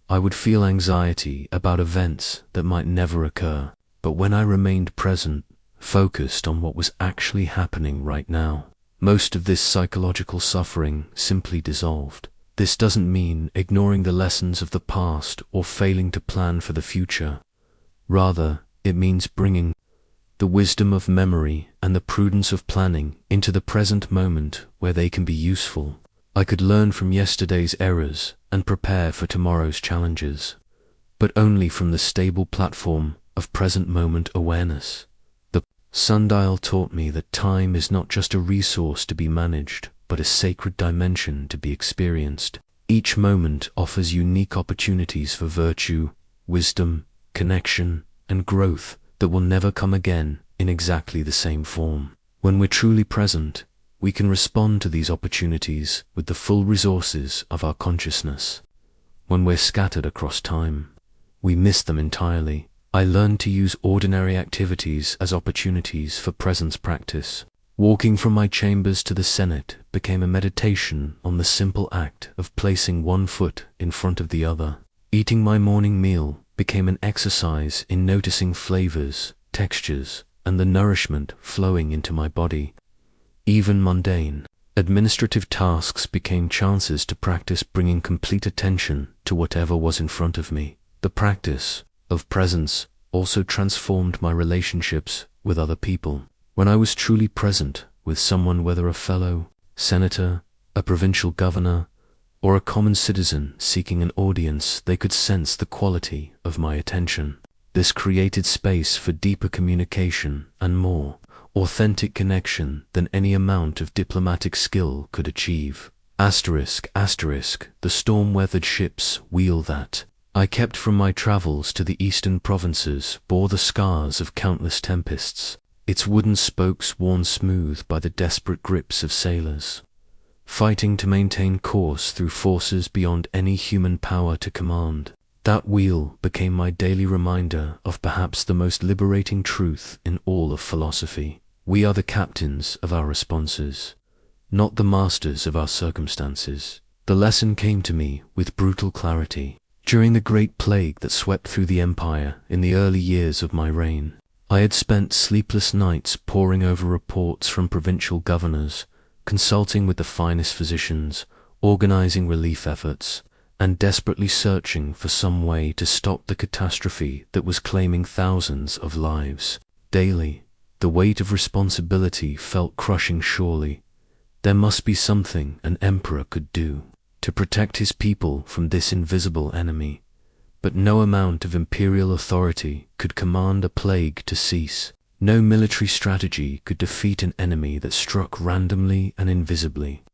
I would feel anxiety about events that might never occur. But when I remained present, focused on what was actually happening right now, most of this psychological suffering simply dissolved. This doesn't mean ignoring the lessons of the past or failing to plan for the future. Rather, it means bringing the wisdom of memory and the prudence of planning into the present moment where they can be useful. I could learn from yesterday's errors and prepare for tomorrow's challenges, but only from the stable platform of present moment awareness. The sundial taught me that time is not just a resource to be managed, but a sacred dimension to be experienced. Each moment offers unique opportunities for virtue, wisdom, connection, and growth that will never come again in exactly the same form. When we're truly present, we can respond to these opportunities with the full resources of our consciousness. When we're scattered across time, we miss them entirely. I learned to use ordinary activities as opportunities for presence practice. Walking from my chambers to the Senate became a meditation on the simple act of placing one foot in front of the other. Eating my morning meal became an exercise in noticing flavors, textures, and the nourishment flowing into my body. Even mundane, administrative tasks became chances to practice bringing complete attention to whatever was in front of me. The practice of presence also transformed my relationships with other people. When I was truly present with someone, whether a fellow senator, a provincial governor, or a common citizen seeking an audience, they could sense the quality of my attention. This created space for deeper communication and more authentic connection than any amount of diplomatic skill could achieve. The storm-weathered ship's wheel that I kept from my travels to the eastern provinces bore the scars of countless tempests, its wooden spokes worn smooth by the desperate grips of sailors, fighting to maintain course through forces beyond any human power to command. That wheel became my daily reminder of perhaps the most liberating truth in all of philosophy. We are the captains of our responses, not the masters of our circumstances. The lesson came to me with brutal clarity. During the great plague that swept through the empire in the early years of my reign, I had spent sleepless nights poring over reports from provincial governors, consulting with the finest physicians, organizing relief efforts, and desperately searching for some way to stop the catastrophe that was claiming thousands of lives. Daily, the weight of responsibility felt crushing. Surely, there must be something an emperor could do to protect his people from this invisible enemy. But no amount of imperial authority could command a plague to cease. No military strategy could defeat an enemy that struck randomly and invisibly.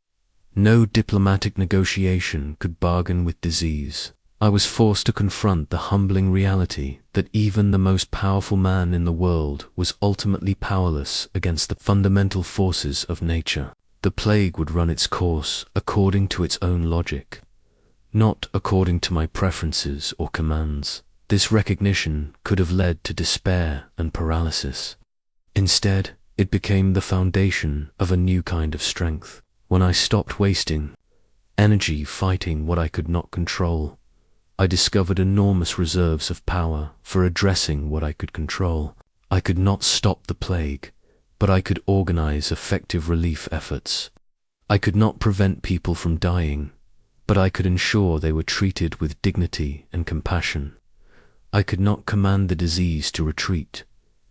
No diplomatic negotiation could bargain with disease. I was forced to confront the humbling reality that even the most powerful man in the world was ultimately powerless against the fundamental forces of nature. The plague would run its course according to its own logic, not according to my preferences or commands. This recognition could have led to despair and paralysis. Instead, it became the foundation of a new kind of strength. When I stopped wasting energy fighting what I could not control, I discovered enormous reserves of power for addressing what I could control. I could not stop the plague, but I could organize effective relief efforts. I could not prevent people from dying, but I could ensure they were treated with dignity and compassion. I could not command the disease to retreat,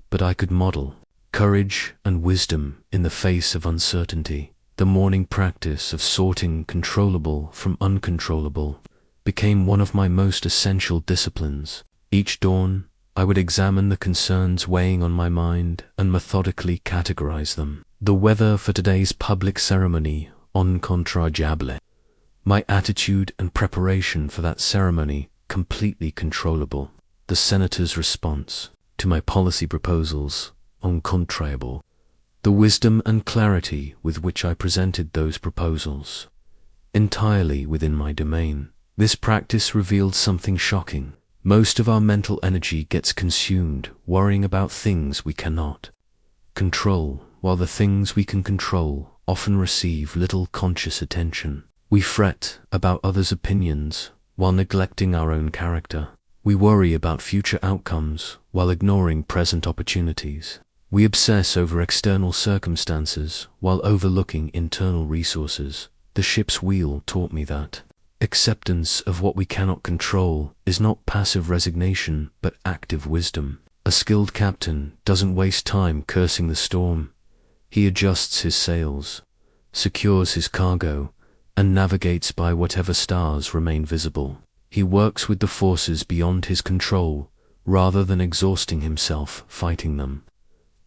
but I could model courage and wisdom in the face of uncertainty. The morning practice of sorting controllable from uncontrollable became one of my most essential disciplines. Each dawn, I would examine the concerns weighing on my mind and methodically categorize them. The weather for today's public ceremony, en contradiable. My attitude and preparation for that ceremony, completely controllable. The senator's response to my policy proposals, uncontrollable. The wisdom and clarity with which I presented those proposals, entirely within my domain. This practice revealed something shocking. Most of our mental energy gets consumed worrying about things we cannot control, while the things we can control often receive little conscious attention. We fret about others' opinions while neglecting our own character. We worry about future outcomes while ignoring present opportunities. We obsess over external circumstances while overlooking internal resources. The ship's wheel taught me that acceptance of what we cannot control is not passive resignation, but active wisdom. A skilled captain doesn't waste time cursing the storm. He adjusts his sails, secures his cargo, and navigates by whatever stars remain visible. He works with the forces beyond his control, rather than exhausting himself fighting them.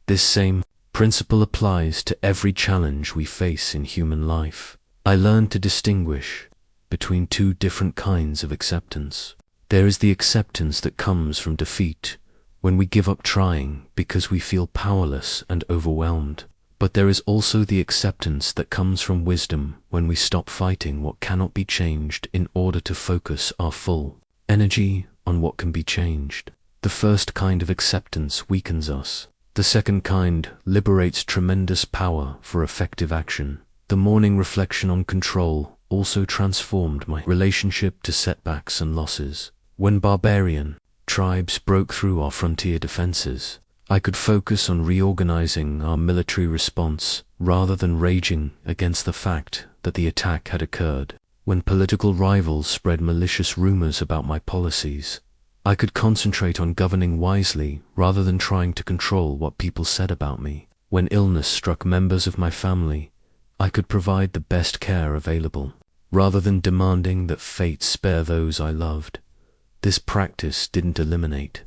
This same principle applies to every challenge we face in human life. I learned to distinguish between two different kinds of acceptance. There is the acceptance that comes from defeat, when we give up trying because we feel powerless and overwhelmed. But there is also the acceptance that comes from wisdom, when we stop fighting what cannot be changed in order to focus our full energy on what can be changed. The first kind of acceptance weakens us. The second kind liberates tremendous power for effective action. The morning reflection on control also transformed my relationship to setbacks and losses. When barbarian tribes broke through our frontier defenses, I could focus on reorganizing our military response rather than raging against the fact that the attack had occurred. When political rivals spread malicious rumors about my policies, I could concentrate on governing wisely rather than trying to control what people said about me. When illness struck members of my family, I could provide the best care available, rather than demanding that fate spare those I loved. This practice didn't eliminate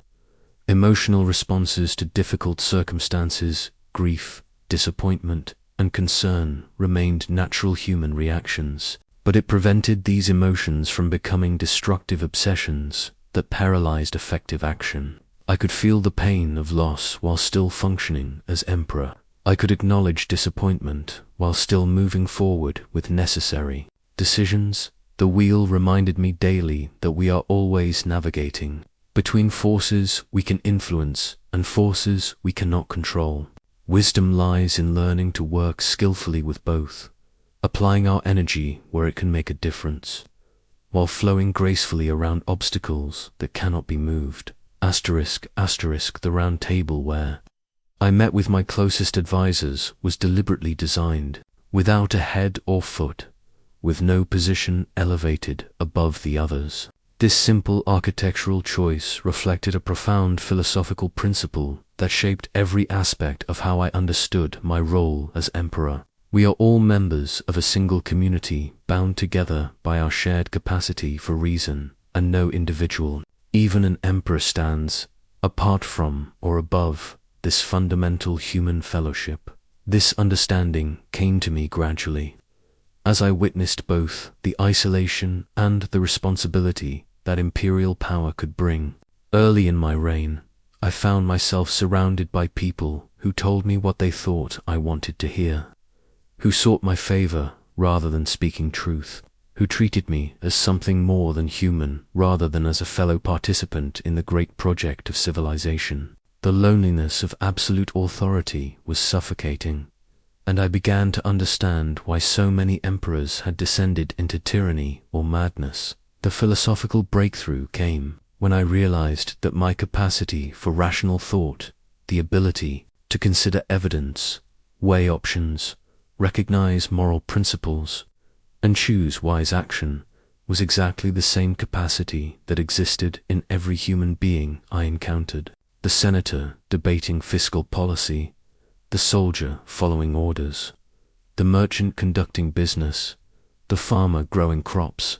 emotional responses to difficult circumstances. Grief, disappointment, and concern remained natural human reactions, but it prevented these emotions from becoming destructive obsessions that paralyzed effective action. I could feel the pain of loss while still functioning as emperor. I could acknowledge disappointment while still moving forward with necessary decisions. The wheel reminded me daily that we are always navigating between forces we can influence and forces we cannot control. Wisdom lies in learning to work skillfully with both, applying our energy where it can make a difference, while flowing gracefully around obstacles that cannot be moved. The round table where I met with my closest advisors was deliberately designed, without a head or foot, with no position elevated above the others. This simple architectural choice reflected a profound philosophical principle that shaped every aspect of how I understood my role as emperor. We are all members of a single community, bound together by our shared capacity for reason, and no individual. Even an emperor stands apart from or above this fundamental human fellowship. This understanding came to me gradually, as I witnessed both the isolation and the responsibility that imperial power could bring. Early in my reign, I found myself surrounded by people who told me what they thought I wanted to hear, who sought my favor rather than speaking truth, who treated me as something more than human rather than as a fellow participant in the great project of civilization. The loneliness of absolute authority was suffocating, and I began to understand why so many emperors had descended into tyranny or madness. The philosophical breakthrough came when I realized that my capacity for rational thought, the ability to consider evidence, weigh options, recognize moral principles, and choose wise action, was exactly the same capacity that existed in every human being I encountered. The senator debating fiscal policy, the soldier following orders, the merchant conducting business, the farmer growing crops.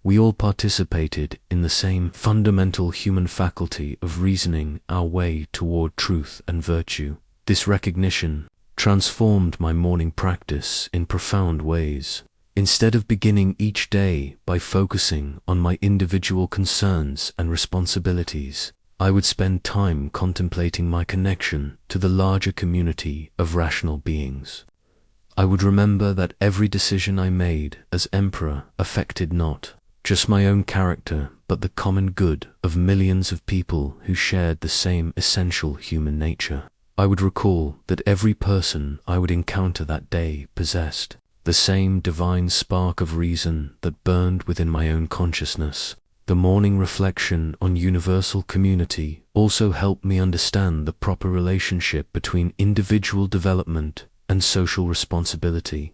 We all participated in the same fundamental human faculty of reasoning our way toward truth and virtue. This recognition transformed my morning practice in profound ways. Instead of beginning each day by focusing on my individual concerns and responsibilities, I would spend time contemplating my connection to the larger community of rational beings. I would remember that every decision I made as emperor affected not just my own character, but the common good of millions of people who shared the same essential human nature. I would recall that every person I would encounter that day possessed the same divine spark of reason that burned within my own consciousness. The morning reflection on universal community also helped me understand the proper relationship between individual development and social responsibility.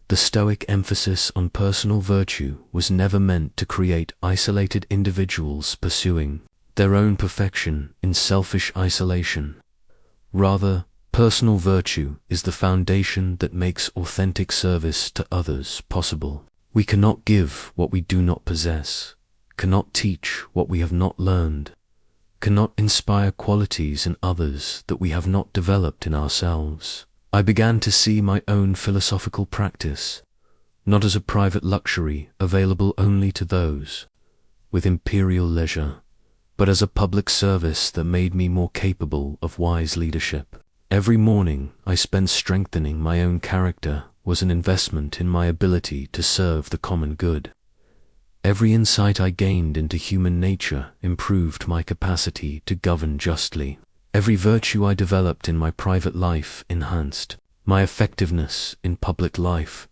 The Stoic emphasis on personal virtue was never meant to create isolated individuals pursuing their own perfection in selfish isolation. Rather, personal virtue is the foundation that makes authentic service to others possible. We cannot give what we do not possess, cannot teach what we have not learned, cannot inspire qualities in others that we have not developed in ourselves. I began to see my own philosophical practice not as a private luxury available only to those with imperial leisure, but as a public service that made me more capable of wise leadership. Every morning I spent strengthening my own character was an investment in my ability to serve the common good. Every insight I gained into human nature improved my capacity to govern justly. Every virtue I developed in my private life enhanced my effectiveness in public life.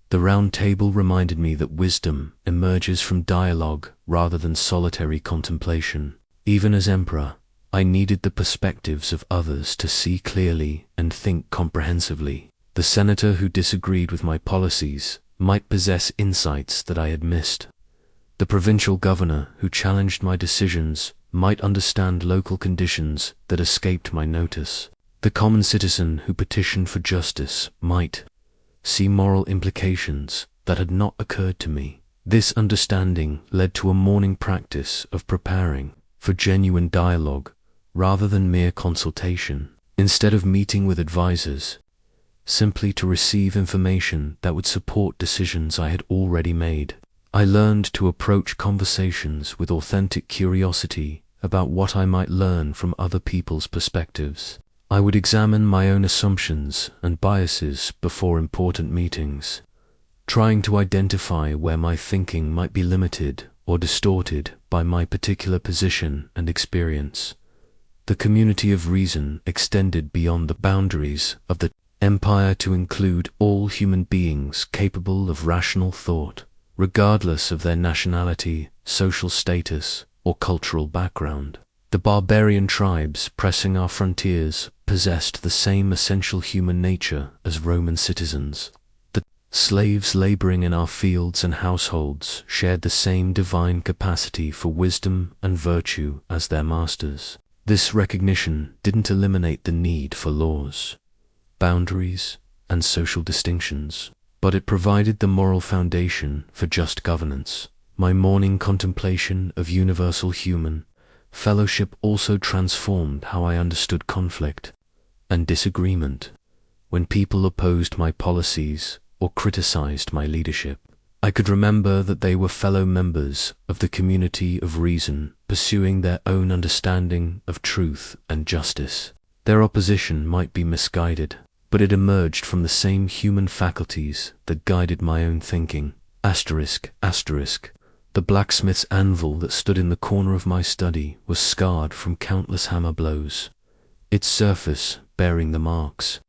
The Round Table reminded me that wisdom emerges from dialogue rather than solitary contemplation. Even as emperor, I needed the perspectives of others to see clearly and think comprehensively. The senator who disagreed with my policies might possess insights that I had missed. The provincial governor who challenged my decisions might understand local conditions that escaped my notice. The common citizen who petitioned for justice might see moral implications that had not occurred to me. This understanding led to a morning practice of preparing for genuine dialogue rather than mere consultation. Instead of meeting with advisors, simply to receive information that would support decisions I had already made. I learned to approach conversations with authentic curiosity about what I might learn from other people's perspectives. I would examine my own assumptions and biases before important meetings, trying to identify where my thinking might be limited or distorted by my particular position and experience. The community of reason extended beyond the boundaries of the empire to include all human beings capable of rational thought, regardless of their nationality, social status, or cultural background. The barbarian tribes pressing our frontiers possessed the same essential human nature as Roman citizens. The slaves laboring in our fields and households shared the same divine capacity for wisdom and virtue as their masters. This recognition didn't eliminate the need for laws, boundaries, and social distinctions, but it provided the moral foundation for just governance. My morning contemplation of universal human Fellowship also transformed how I understood conflict and disagreement. When people opposed my policies or criticized my leadership, I could remember that they were fellow members of the community of reason, pursuing their own understanding of truth and justice. Their opposition might be misguided, but it emerged from the same human faculties that guided my own thinking. The blacksmith's anvil that stood in the corner of my study was scarred from countless hammer blows, its surface bearing the marks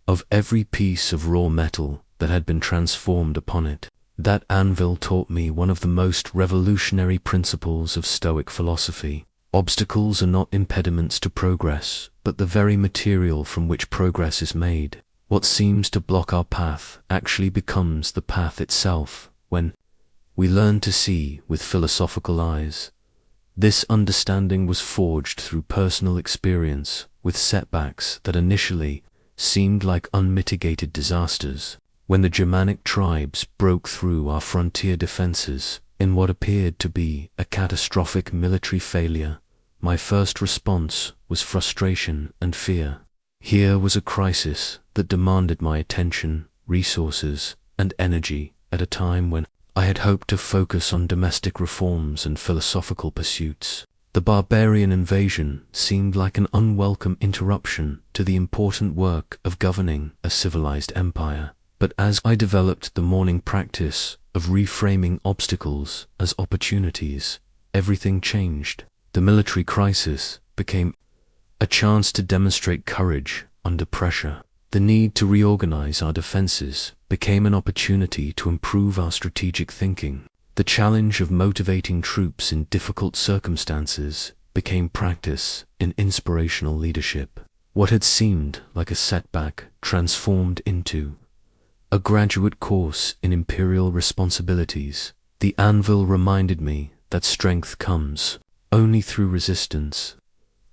of every piece of raw metal that had been transformed upon it. That anvil taught me one of the most revolutionary principles of Stoic philosophy. Obstacles are not impediments to progress, but the very material from which progress is made. What seems to block our path actually becomes the path itself when we learn to see with philosophical eyes. This understanding was forged through personal experience with setbacks that initially seemed like unmitigated disasters. When the Germanic tribes broke through our frontier defenses in what appeared to be a catastrophic military failure, my first response was frustration and fear. Here was a crisis that demanded my attention, resources, and energy at a time when I had hoped to focus on domestic reforms and philosophical pursuits. The barbarian invasion seemed like an unwelcome interruption to the important work of governing a civilized empire. But as I developed the morning practice of reframing obstacles as opportunities, everything changed. The military crisis became a chance to demonstrate courage under pressure. The need to reorganize our defenses became an opportunity to improve our strategic thinking. The challenge of motivating troops in difficult circumstances became practice in inspirational leadership. What had seemed like a setback transformed into a graduate course in imperial responsibilities. The anvil reminded me that strength comes only through resistance.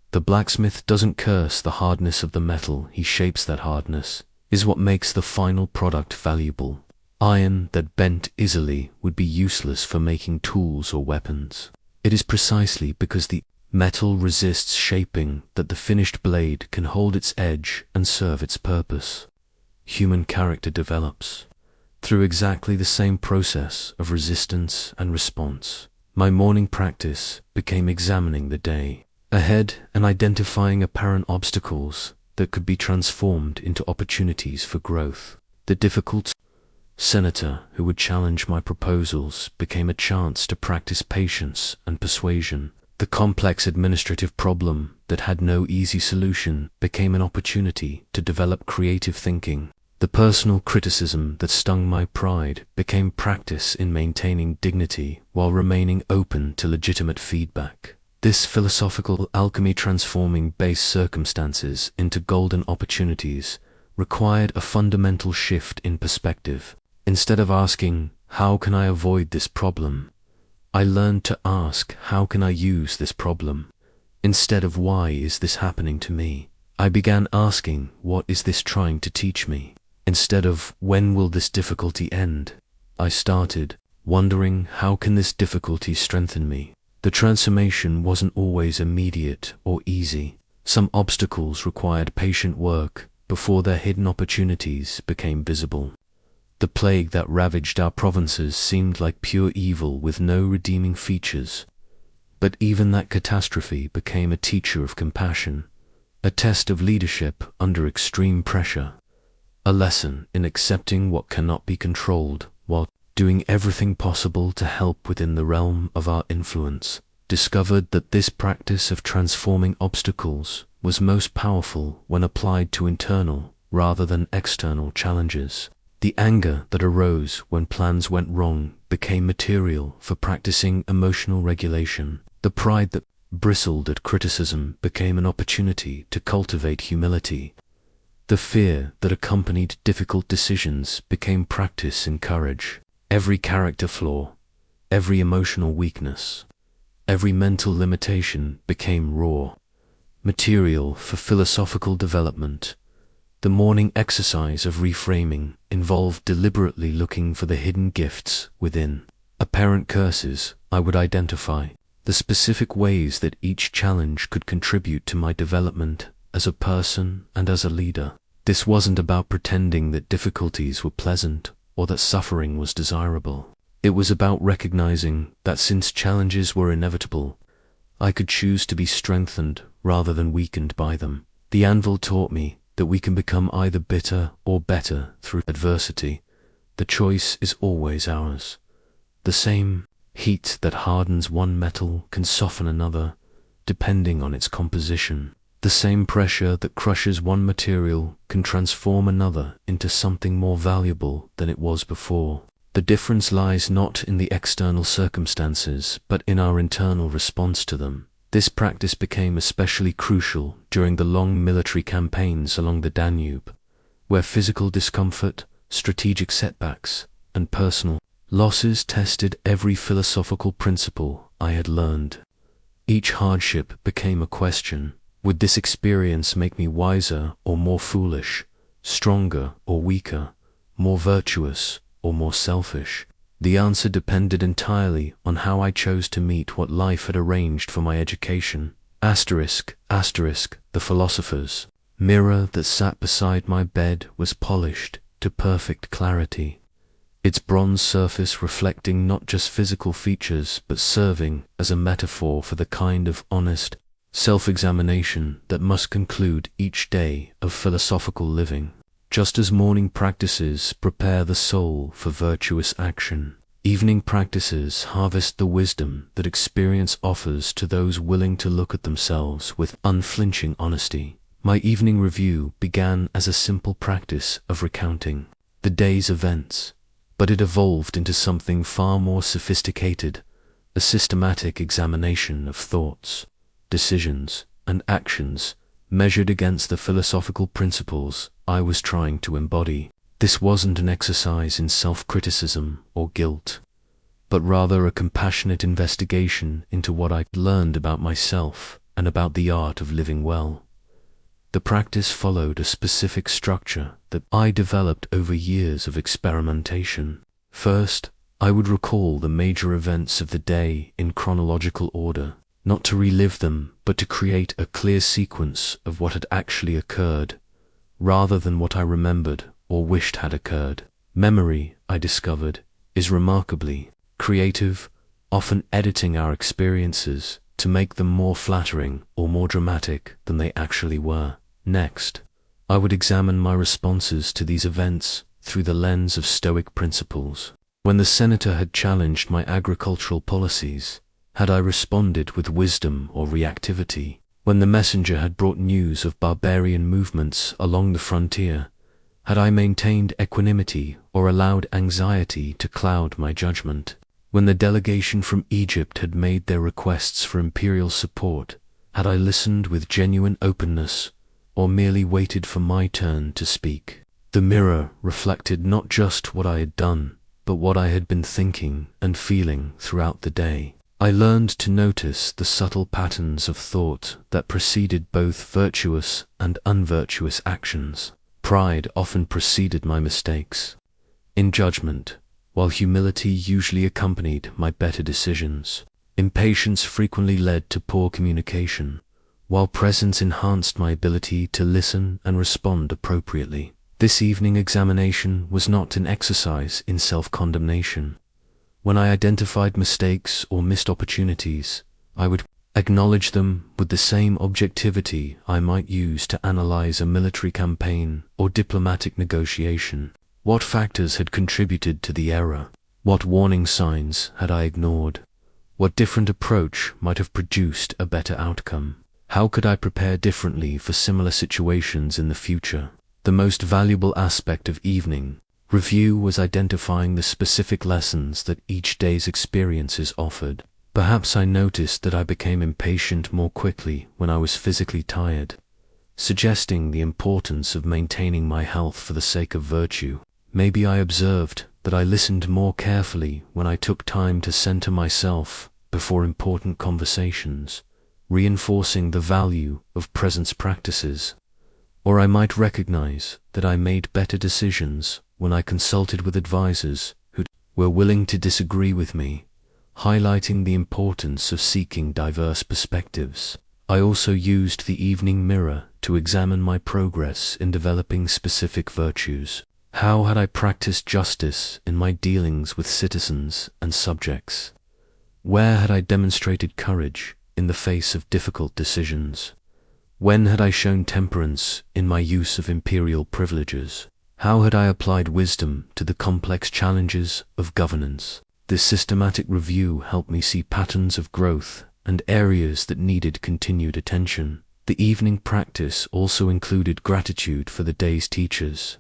The blacksmith doesn't curse the hardness of the metal, he shapes that hardness, is what makes the final product valuable. Iron that bent easily would be useless for making tools or weapons. It is precisely because the metal resists shaping that the finished blade can hold its edge and serve its purpose. Human character develops through exactly the same process of resistance and response. My morning practice became examining the day ahead and identifying apparent obstacles that could be transformed into opportunities for growth. The difficult senator who would challenge my proposals became a chance to practice patience and persuasion. The complex administrative problem that had no easy solution became an opportunity to develop creative thinking. The personal criticism that stung my pride became practice in maintaining dignity while remaining open to legitimate feedback. This philosophical alchemy, transforming base circumstances into golden opportunities, required a fundamental shift in perspective. Instead of asking, "How can I avoid this problem?" I learned to ask, "How can I use this problem?" Instead of, "Why is this happening to me?" I began asking, "What is this trying to teach me?" Instead of, "When will this difficulty end?" I started wondering, "How can this difficulty strengthen me?" The transformation wasn't always immediate or easy. Some obstacles required patient work before their hidden opportunities became visible. The plague that ravaged our provinces seemed like pure evil with no redeeming features. But even that catastrophe became a teacher of compassion, a test of leadership under extreme pressure, a lesson in accepting what cannot be controlled while doing everything possible to help within the realm of our influence. Discovered that this practice of transforming obstacles was most powerful when applied to internal rather than external challenges. The anger that arose when plans went wrong became material for practicing emotional regulation. The pride that bristled at criticism became an opportunity to cultivate humility. The fear that accompanied difficult decisions became practice in courage. Every character flaw, every emotional weakness, every mental limitation became raw material for philosophical development. The morning exercise of reframing involved deliberately looking for the hidden gifts within. Apparent curses I would identify, the specific ways that each challenge could contribute to my development as a person and as a leader. This wasn't about pretending that difficulties were pleasant or that suffering was desirable. It was about recognizing that since challenges were inevitable, I could choose to be strengthened rather than weakened by them. The anvil taught me that we can become either bitter or better through adversity. The choice is always ours. The same heat that hardens one metal can soften another, depending on its composition. The same pressure that crushes one material can transform another into something more valuable than it was before. The difference lies not in the external circumstances, but in our internal response to them. This practice became especially crucial during the long military campaigns along the Danube, where physical discomfort, strategic setbacks, and personal losses tested every philosophical principle I had learned. Each hardship became a question. Would this experience make me wiser or more foolish, stronger or weaker, more virtuous or more selfish? The answer depended entirely on how I chose to meet what life had arranged for my education. The philosopher's mirror that sat beside my bed was polished to perfect clarity, its bronze surface reflecting not just physical features but serving as a metaphor for the kind of honest self-examination that must conclude each day of philosophical living. Just as morning practices prepare the soul for virtuous action, evening practices harvest the wisdom that experience offers to those willing to look at themselves with unflinching honesty. My evening review began as a simple practice of recounting the day's events, but it evolved into something far more sophisticated, a systematic examination of thoughts, decisions, and actions measured against the philosophical principles I was trying to embody. This wasn't an exercise in self-criticism or guilt, but rather a compassionate investigation into what I learned about myself and about the art of living well. The practice followed a specific structure that I developed over years of experimentation. First, I would recall the major events of the day in chronological order, not to relive them, but to create a clear sequence of what had actually occurred, rather than what I remembered or wished had occurred. Memory, I discovered, is remarkably creative, often editing our experiences to make them more flattering or more dramatic than they actually were. Next, I would examine my responses to these events through the lens of Stoic principles. When the senator had challenged my agricultural policies, had I responded with wisdom or reactivity? When the messenger had brought news of barbarian movements along the frontier, had I maintained equanimity or allowed anxiety to cloud my judgment? When the delegation from Egypt had made their requests for imperial support, had I listened with genuine openness or merely waited for my turn to speak? The mirror reflected not just what I had done, but what I had been thinking and feeling throughout the day. I learned to notice the subtle patterns of thought that preceded both virtuous and unvirtuous actions. Pride often preceded my mistakes in judgment, while humility usually accompanied my better decisions. Impatience frequently led to poor communication, while presence enhanced my ability to listen and respond appropriately. This evening examination was not an exercise in self-condemnation. When I identified mistakes or missed opportunities, I would acknowledge them with the same objectivity I might use to analyze a military campaign or diplomatic negotiation. What factors had contributed to the error? What warning signs had I ignored? What different approach might have produced a better outcome? How could I prepare differently for similar situations in the future? The most valuable aspect of evening review was identifying the specific lessons that each day's experiences offered. Perhaps I noticed that I became impatient more quickly when I was physically tired, suggesting the importance of maintaining my health for the sake of virtue. Maybe I observed that I listened more carefully when I took time to center myself before important conversations, reinforcing the value of presence practices. Or I might recognize that I made better decisions when I consulted with advisors who were willing to disagree with me, highlighting the importance of seeking diverse perspectives. I also used the evening mirror to examine my progress in developing specific virtues. How had I practiced justice in my dealings with citizens and subjects? Where had I demonstrated courage in the face of difficult decisions? When had I shown temperance in my use of imperial privileges? How had I applied wisdom to the complex challenges of governance? This systematic review helped me see patterns of growth and areas that needed continued attention. The evening practice also included gratitude for the day's teachers,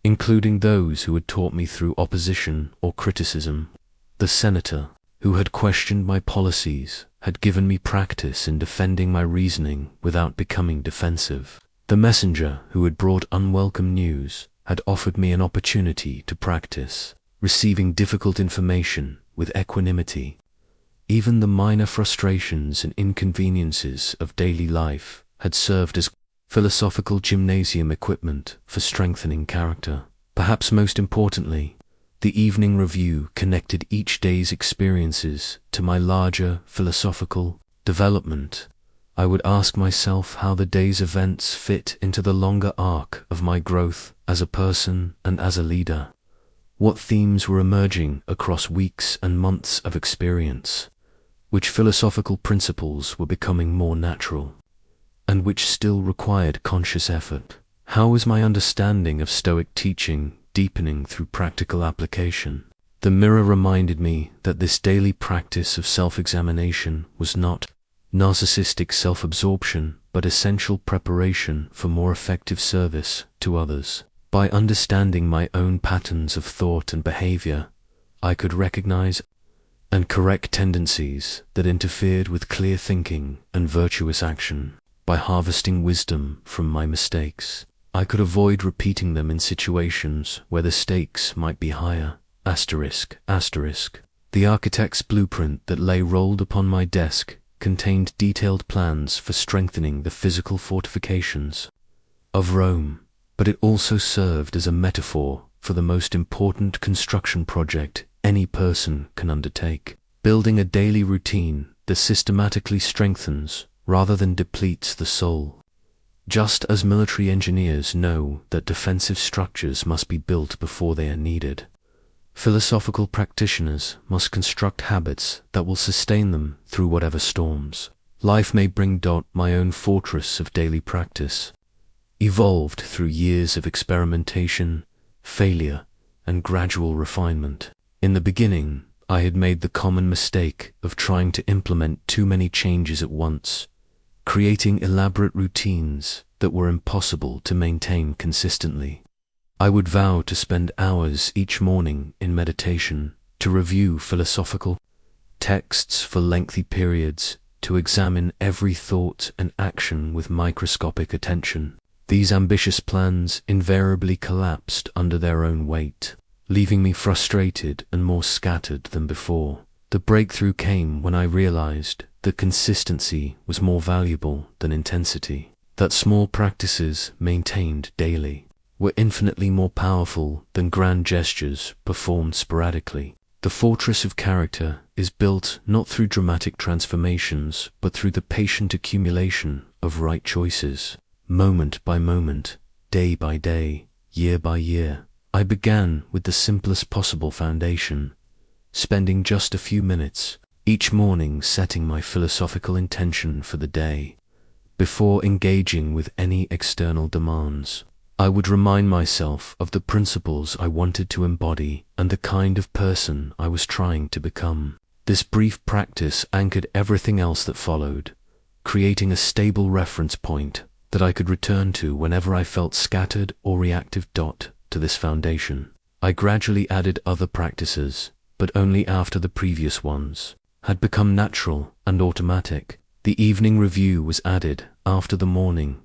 including those who had taught me through opposition or criticism. The senator, who had questioned my policies, had given me practice in defending my reasoning without becoming defensive. The messenger, who had brought unwelcome news, had offered me an opportunity to practice receiving difficult information with equanimity. Even the minor frustrations and inconveniences of daily life had served as philosophical gymnasium equipment for strengthening character. Perhaps most importantly, the evening review connected each day's experiences to my larger philosophical development. I would ask myself how the day's events fit into the longer arc of my growth as a person and as a leader. What themes were emerging across weeks and months of experience? Which philosophical principles were becoming more natural, and which still required conscious effort? How was my understanding of Stoic teaching deepening through practical application? The mirror reminded me that this daily practice of self-examination was not narcissistic self-absorption, but essential preparation for more effective service to others. By understanding my own patterns of thought and behavior, I could recognize and correct tendencies that interfered with clear thinking and virtuous action. By harvesting wisdom from my mistakes, I could avoid repeating them in situations where the stakes might be higher. The architect's blueprint that lay rolled upon my desk contained detailed plans for strengthening the physical fortifications of Rome, but it also served as a metaphor for the most important construction project any person can undertake: building a daily routine that systematically strengthens rather than depletes the soul. Just as military engineers know that defensive structures must be built before they are needed, philosophical practitioners must construct habits that will sustain them through whatever storms life may bring. My own fortress of daily practice evolved through years of experimentation, failure, and gradual refinement. In the beginning, I had made the common mistake of trying to implement too many changes at once, creating elaborate routines that were impossible to maintain consistently. I would vow to spend hours each morning in meditation, to review philosophical texts for lengthy periods, to examine every thought and action with microscopic attention. These ambitious plans invariably collapsed under their own weight, leaving me frustrated and more scattered than before. The breakthrough came when I realized that consistency was more valuable than intensity, that small practices maintained daily were infinitely more powerful than grand gestures performed sporadically. The fortress of character is built not through dramatic transformations, but through the patient accumulation of right choices. Moment by moment, day by day, year by year, I began with the simplest possible foundation, spending just a few minutes each morning setting my philosophical intention for the day. Before engaging with any external demands, I would remind myself of the principles I wanted to embody and the kind of person I was trying to become. This brief practice anchored everything else that followed, creating a stable reference point that I could return to whenever I felt scattered or reactive. To this foundation, I gradually added other practices, but only after the previous ones had become natural and automatic. The evening review was added after the morning.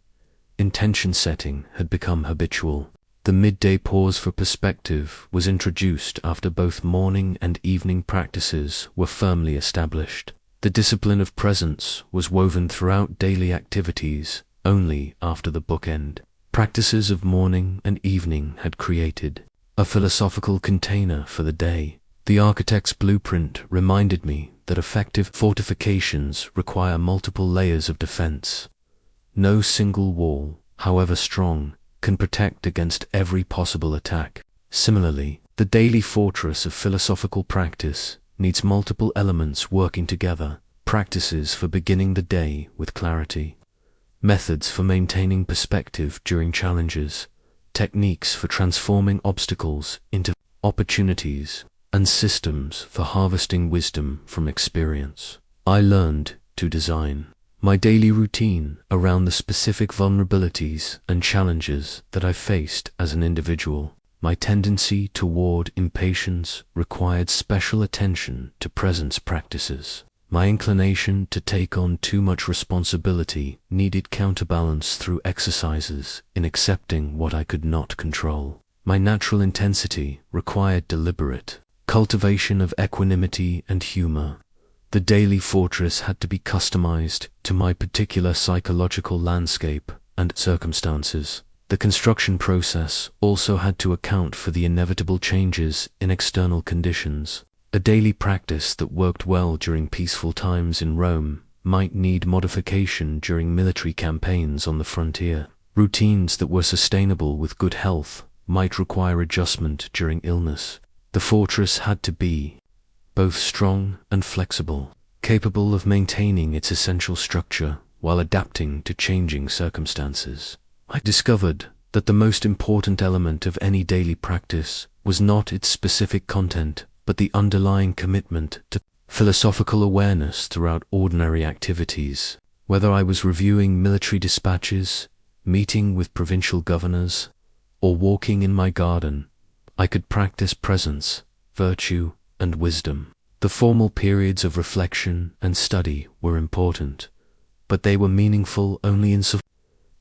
Intention setting had become habitual. The midday pause for perspective was introduced after both morning and evening practices were firmly established. The discipline of presence was woven throughout daily activities only after the bookend. Practices of morning and evening had created a philosophical container for the day. The architect's blueprint reminded me that effective fortifications require multiple layers of defense. No single wall, however strong, can protect against every possible attack. Similarly, the daily fortress of philosophical practice needs multiple elements working together: practices for beginning the day with clarity, methods for maintaining perspective during challenges, techniques for transforming obstacles into opportunities, and systems for harvesting wisdom from experience. I learned to design my daily routine around the specific vulnerabilities and challenges that I faced as an individual. My tendency toward impatience required special attention to presence practices. My inclination to take on too much responsibility needed counterbalance through exercises in accepting what I could not control. My natural intensity required deliberate cultivation of equanimity and humor. The daily fortress had to be customized to my particular psychological landscape and circumstances. The construction process also had to account for the inevitable changes in external conditions. A daily practice that worked well during peaceful times in Rome might need modification during military campaigns on the frontier. Routines that were sustainable with good health might require adjustment during illness. The fortress had to be both strong and flexible, capable of maintaining its essential structure while adapting to changing circumstances. I discovered that the most important element of any daily practice was not its specific content, but the underlying commitment to philosophical awareness throughout ordinary activities. Whether I was reviewing military dispatches, meeting with provincial governors, or walking in my garden, I could practice presence, virtue, and wisdom. The formal periods of reflection and study were important, but they were meaningful only insofar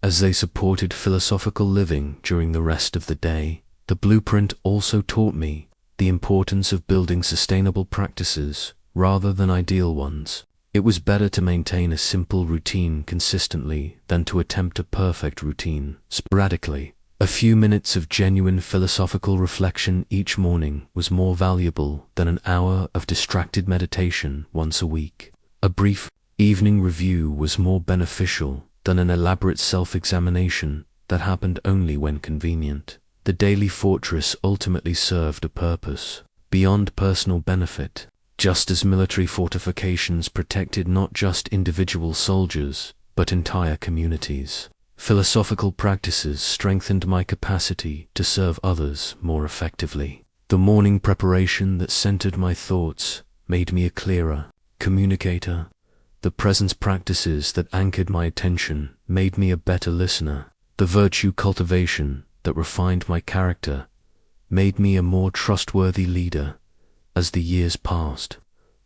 as they supported philosophical living during the rest of the day. The blueprint also taught me the importance of building sustainable practices rather than ideal ones. It was better to maintain a simple routine consistently than to attempt a perfect routine sporadically. A few minutes of genuine philosophical reflection each morning was more valuable than an hour of distracted meditation once a week. A brief evening review was more beneficial than an elaborate self-examination that happened only when convenient. The daily fortress ultimately served a purpose beyond personal benefit, just as military fortifications protected not just individual soldiers, but entire communities. Philosophical practices strengthened my capacity to serve others more effectively. The morning preparation that centered my thoughts made me a clearer communicator. The presence practices that anchored my attention made me a better listener. The virtue cultivation that refined my character made me a more trustworthy leader. As the years passed,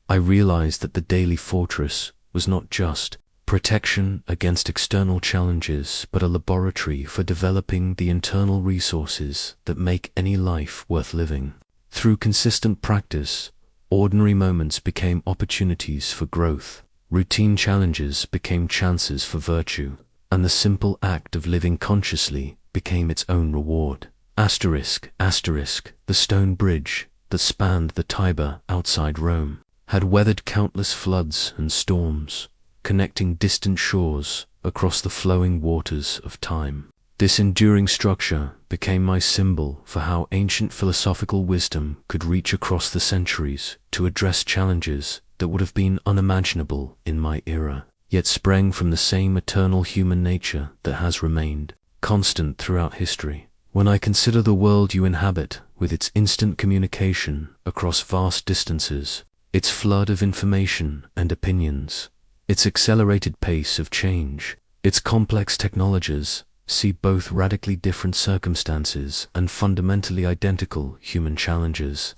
I realized that the daily fortress was not just protection against external challenges, but a laboratory for developing the internal resources that make any life worth living. Through consistent practice, ordinary moments became opportunities for growth, routine challenges became chances for virtue, and the simple act of living consciously became its own reward. Asterisk, the stone bridge that spanned the Tiber outside Rome had weathered countless floods and storms, connecting distant shores across the flowing waters of time. This enduring structure became my symbol for how ancient philosophical wisdom could reach across the centuries to address challenges that would have been unimaginable in my era, yet sprang from the same eternal human nature that has remained constant throughout history. When I consider the world you inhabit, with its instant communication across vast distances, its flood of information and opinions, its accelerated pace of change, its complex technologies, see both radically different circumstances and fundamentally identical human challenges.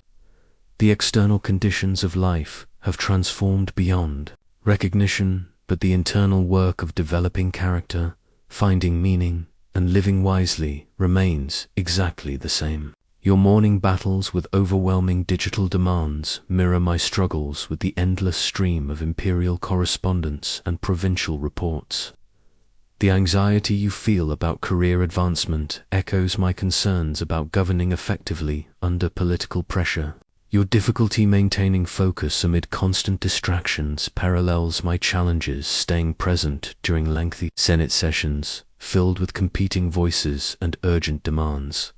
The external conditions of life have transformed beyond recognition, but the internal work of developing character, finding meaning, and living wisely remains exactly the same. Your morning battles with overwhelming digital demands mirror my struggles with the endless stream of imperial correspondence and provincial reports. The anxiety you feel about career advancement echoes my concerns about governing effectively under political pressure. Your difficulty maintaining focus amid constant distractions parallels my challenges staying present during lengthy Senate sessions filled with competing voices and urgent demands.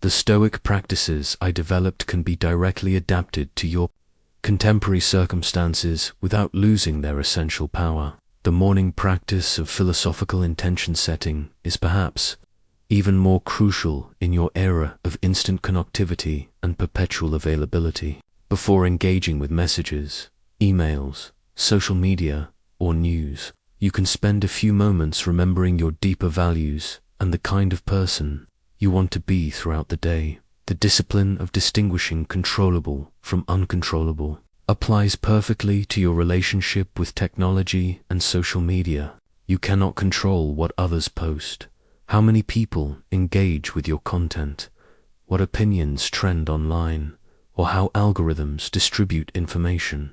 The Stoic practices I developed can be directly adapted to your contemporary circumstances without losing their essential power. The morning practice of philosophical intention setting is perhaps even more crucial in your era of instant connectivity and perpetual availability. Before engaging with messages, emails, social media, or news, you can spend a few moments remembering your deeper values and the kind of person you want to be throughout the day. The discipline of distinguishing controllable from uncontrollable applies perfectly to your relationship with technology and social media. You cannot control what others post, how many people engage with your content, what opinions trend online, or how algorithms distribute information.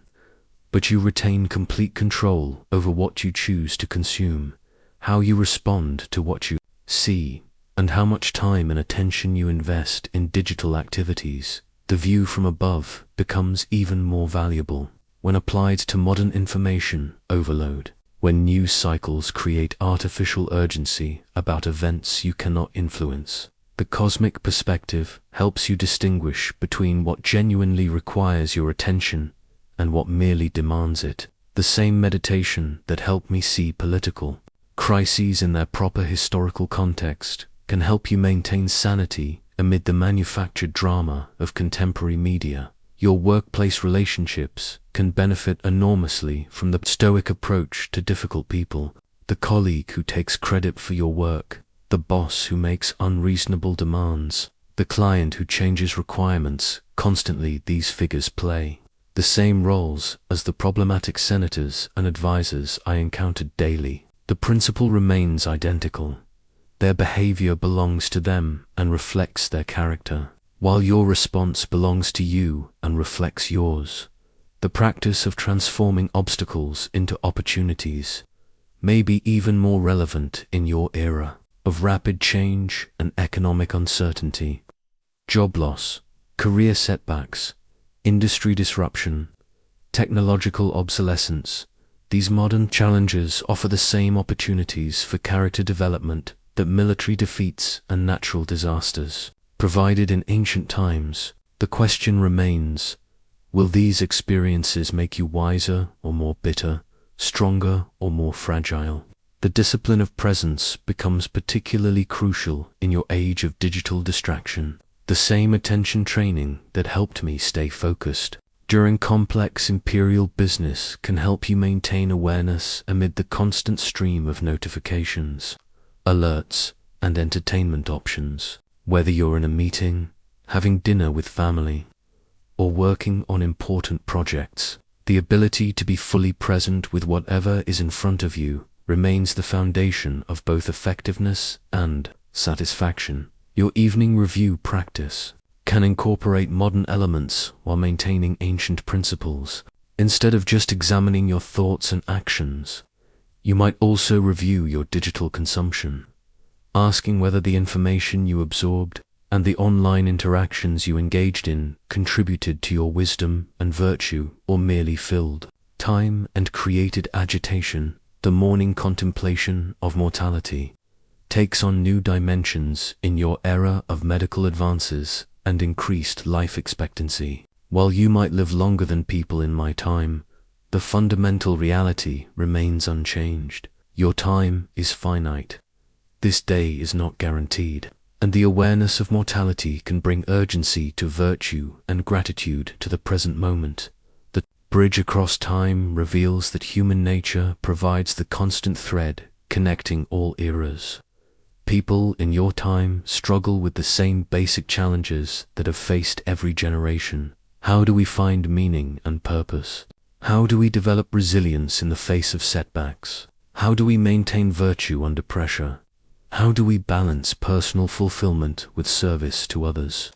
But you retain complete control over what you choose to consume, how you respond to what you see, and how much time and attention you invest in digital activities. The view from above becomes even more valuable when applied to modern information overload. When news cycles create artificial urgency about events you cannot influence, the cosmic perspective helps you distinguish between what genuinely requires your attention and what merely demands it. The same meditation that helped me see political crises in their proper historical context can help you maintain sanity amid the manufactured drama of contemporary media. Your workplace relationships can benefit enormously from the Stoic approach to difficult people. The colleague who takes credit for your work, the boss who makes unreasonable demands, the client who changes requirements constantly. These figures play the same roles as the problematic senators and advisors I encountered daily. The principle remains identical. Their behavior belongs to them and reflects their character, while your response belongs to you and reflects yours. The practice of transforming obstacles into opportunities may be even more relevant in your era of rapid change and economic uncertainty. Job loss, career setbacks, industry disruption, technological obsolescence. These modern challenges offer the same opportunities for character development that military defeats and natural disasters provided in ancient times. The question remains, will these experiences make you wiser or more bitter, stronger or more fragile? The discipline of presence becomes particularly crucial in your age of digital distraction. The same attention training that helped me stay focused during complex imperial business can help you maintain awareness amid the constant stream of notifications, alerts, and entertainment options. Whether you're in a meeting, having dinner with family, or working on important projects, the ability to be fully present with whatever is in front of you remains the foundation of both effectiveness and satisfaction. Your evening review practice can incorporate modern elements while maintaining ancient principles. Instead of just examining your thoughts and actions, you might also review your digital consumption, asking whether the information you absorbed and the online interactions you engaged in contributed to your wisdom and virtue or merely filled time and created agitation. The morning contemplation of mortality takes on new dimensions in your era of medical advances and increased life expectancy. While you might live longer than people in my time, the fundamental reality remains unchanged. Your time is finite. This day is not guaranteed, and the awareness of mortality can bring urgency to virtue and gratitude to the present moment. The bridge across time reveals that human nature provides the constant thread connecting all eras. People in your time struggle with the same basic challenges that have faced every generation. How do we find meaning and purpose? How do we develop resilience in the face of setbacks? How do we maintain virtue under pressure? How do we balance personal fulfillment with service to others?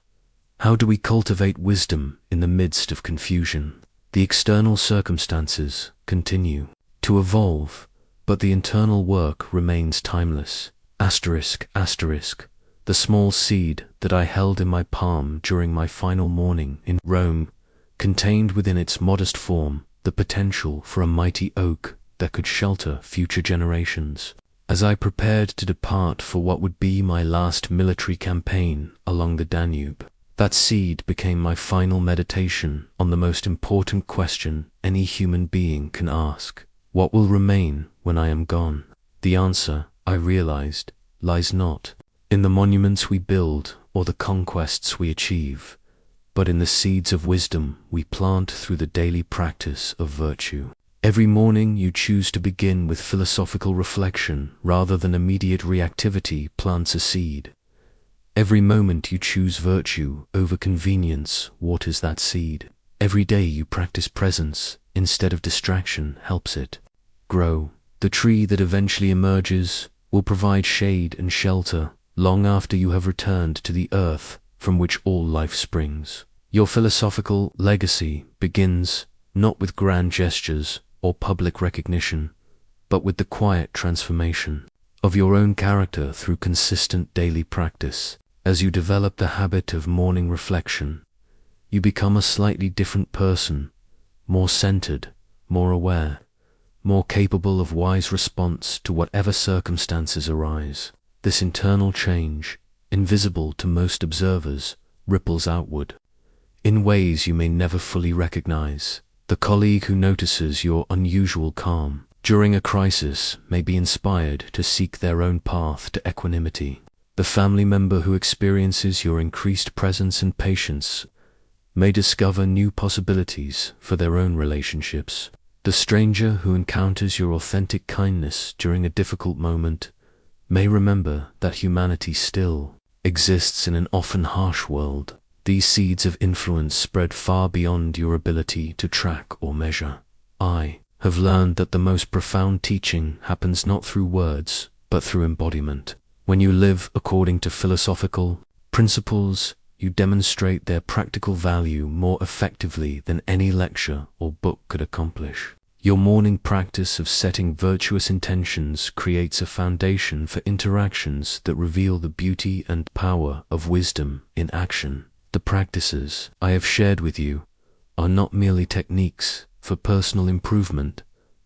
How do we cultivate wisdom in the midst of confusion? The external circumstances continue to evolve, but the internal work remains timeless. ****. The The small seed that I held in my palm during my final morning in Rome contained within its modest form the potential for a mighty oak that could shelter future generations. As I prepared to depart for what would be my last military campaign along the Danube, that seed became my final meditation on the most important question any human being can ask. What will remain when I am gone? The answer, I realized, lies not in the monuments we build or the conquests we achieve, but in the seeds of wisdom we plant through the daily practice of virtue. Every morning you choose to begin with philosophical reflection rather than immediate reactivity plants a seed. Every moment you choose virtue over convenience waters that seed. Every day you practice presence instead of distraction helps it grow. The tree that eventually emerges will provide shade and shelter long after you have returned to the earth from which all life springs. Your philosophical legacy begins not with grand gestures or public recognition, but with the quiet transformation of your own character through consistent daily practice. As you develop the habit of morning reflection, you become a slightly different person, more centered, more aware, more capable of wise response to whatever circumstances arise. This internal change, invisible to most observers, ripples outward in ways you may never fully recognize. The colleague who notices your unusual calm during a crisis may be inspired to seek their own path to equanimity. The family member who experiences your increased presence and patience may discover new possibilities for their own relationships. The stranger who encounters your authentic kindness during a difficult moment may remember that humanity still exists in an often harsh world. These seeds of influence spread far beyond your ability to track or measure. I have learned that the most profound teaching happens not through words, but through embodiment. When you live according to philosophical principles, you demonstrate their practical value more effectively than any lecture or book could accomplish. Your morning practice of setting virtuous intentions creates a foundation for interactions that reveal the beauty and power of wisdom in action. The practices I have shared with you are not merely techniques for personal improvement,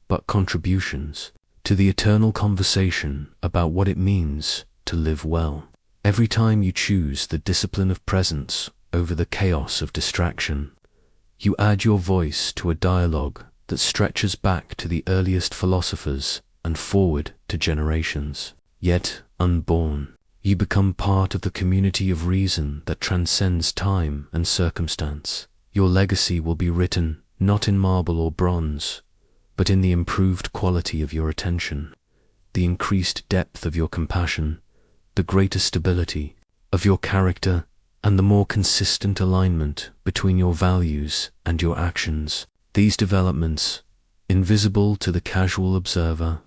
but contributions to the eternal conversation about what it means to live well. Every time you choose the discipline of presence over the chaos of distraction, you add your voice to a dialogue that stretches back to the earliest philosophers and forward to generations. Yet unborn, you become part of the community of reason that transcends time and circumstance. Your legacy will be written not in marble or bronze, but in the improved quality of your attention, the increased depth of your compassion, the greater stability of your character, and the more consistent alignment between your values and your actions. These developments, invisible to the casual observer,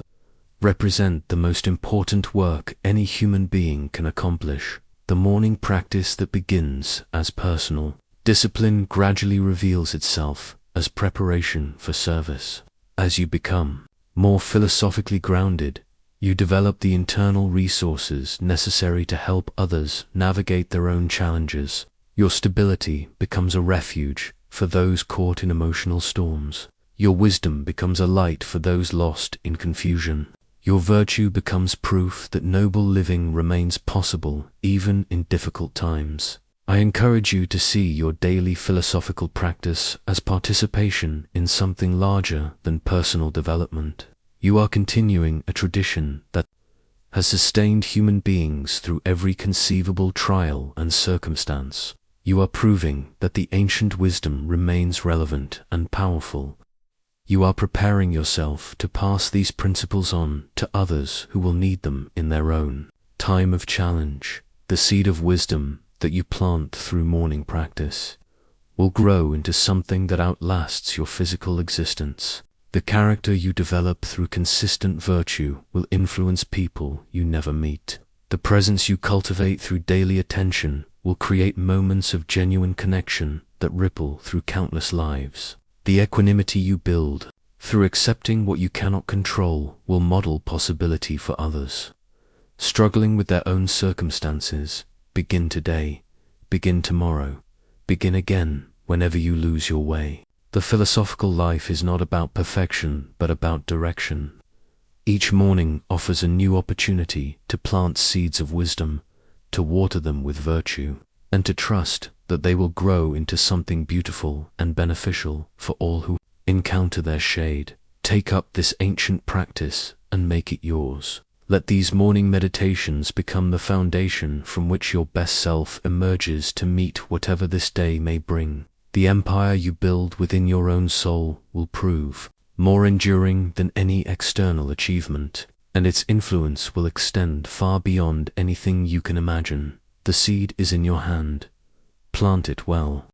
represent the most important work any human being can accomplish. The morning practice that begins as personal discipline gradually reveals itself as preparation for service. As you become more philosophically grounded, you develop the internal resources necessary to help others navigate their own challenges. Your stability becomes a refuge for those caught in emotional storms. Your wisdom becomes a light for those lost in confusion. Your virtue becomes proof that noble living remains possible even in difficult times. I encourage you to see your daily philosophical practice as participation in something larger than personal development. You are continuing a tradition that has sustained human beings through every conceivable trial and circumstance. You are proving that the ancient wisdom remains relevant and powerful. You are preparing yourself to pass these principles on to others who will need them in their own time of challenge. The seed of wisdom that you plant through morning practice will grow into something that outlasts your physical existence. The character you develop through consistent virtue will influence people you never meet. The presence you cultivate through daily attention will create moments of genuine connection that ripple through countless lives. The equanimity you build through accepting what you cannot control will model possibility for others. struggling with their own circumstances, begin today, begin tomorrow, begin again whenever you lose your way. The philosophical life is not about perfection, but about direction. Each morning offers a new opportunity to plant seeds of wisdom, to water them with virtue, and to trust that they will grow into something beautiful and beneficial for all who encounter their shade. Take up this ancient practice and make it yours. Let these morning meditations become the foundation from which your best self emerges to meet whatever this day may bring. The empire you build within your own soul will prove more enduring than any external achievement, and its influence will extend far beyond anything you can imagine. The seed is in your hand. Plant it well.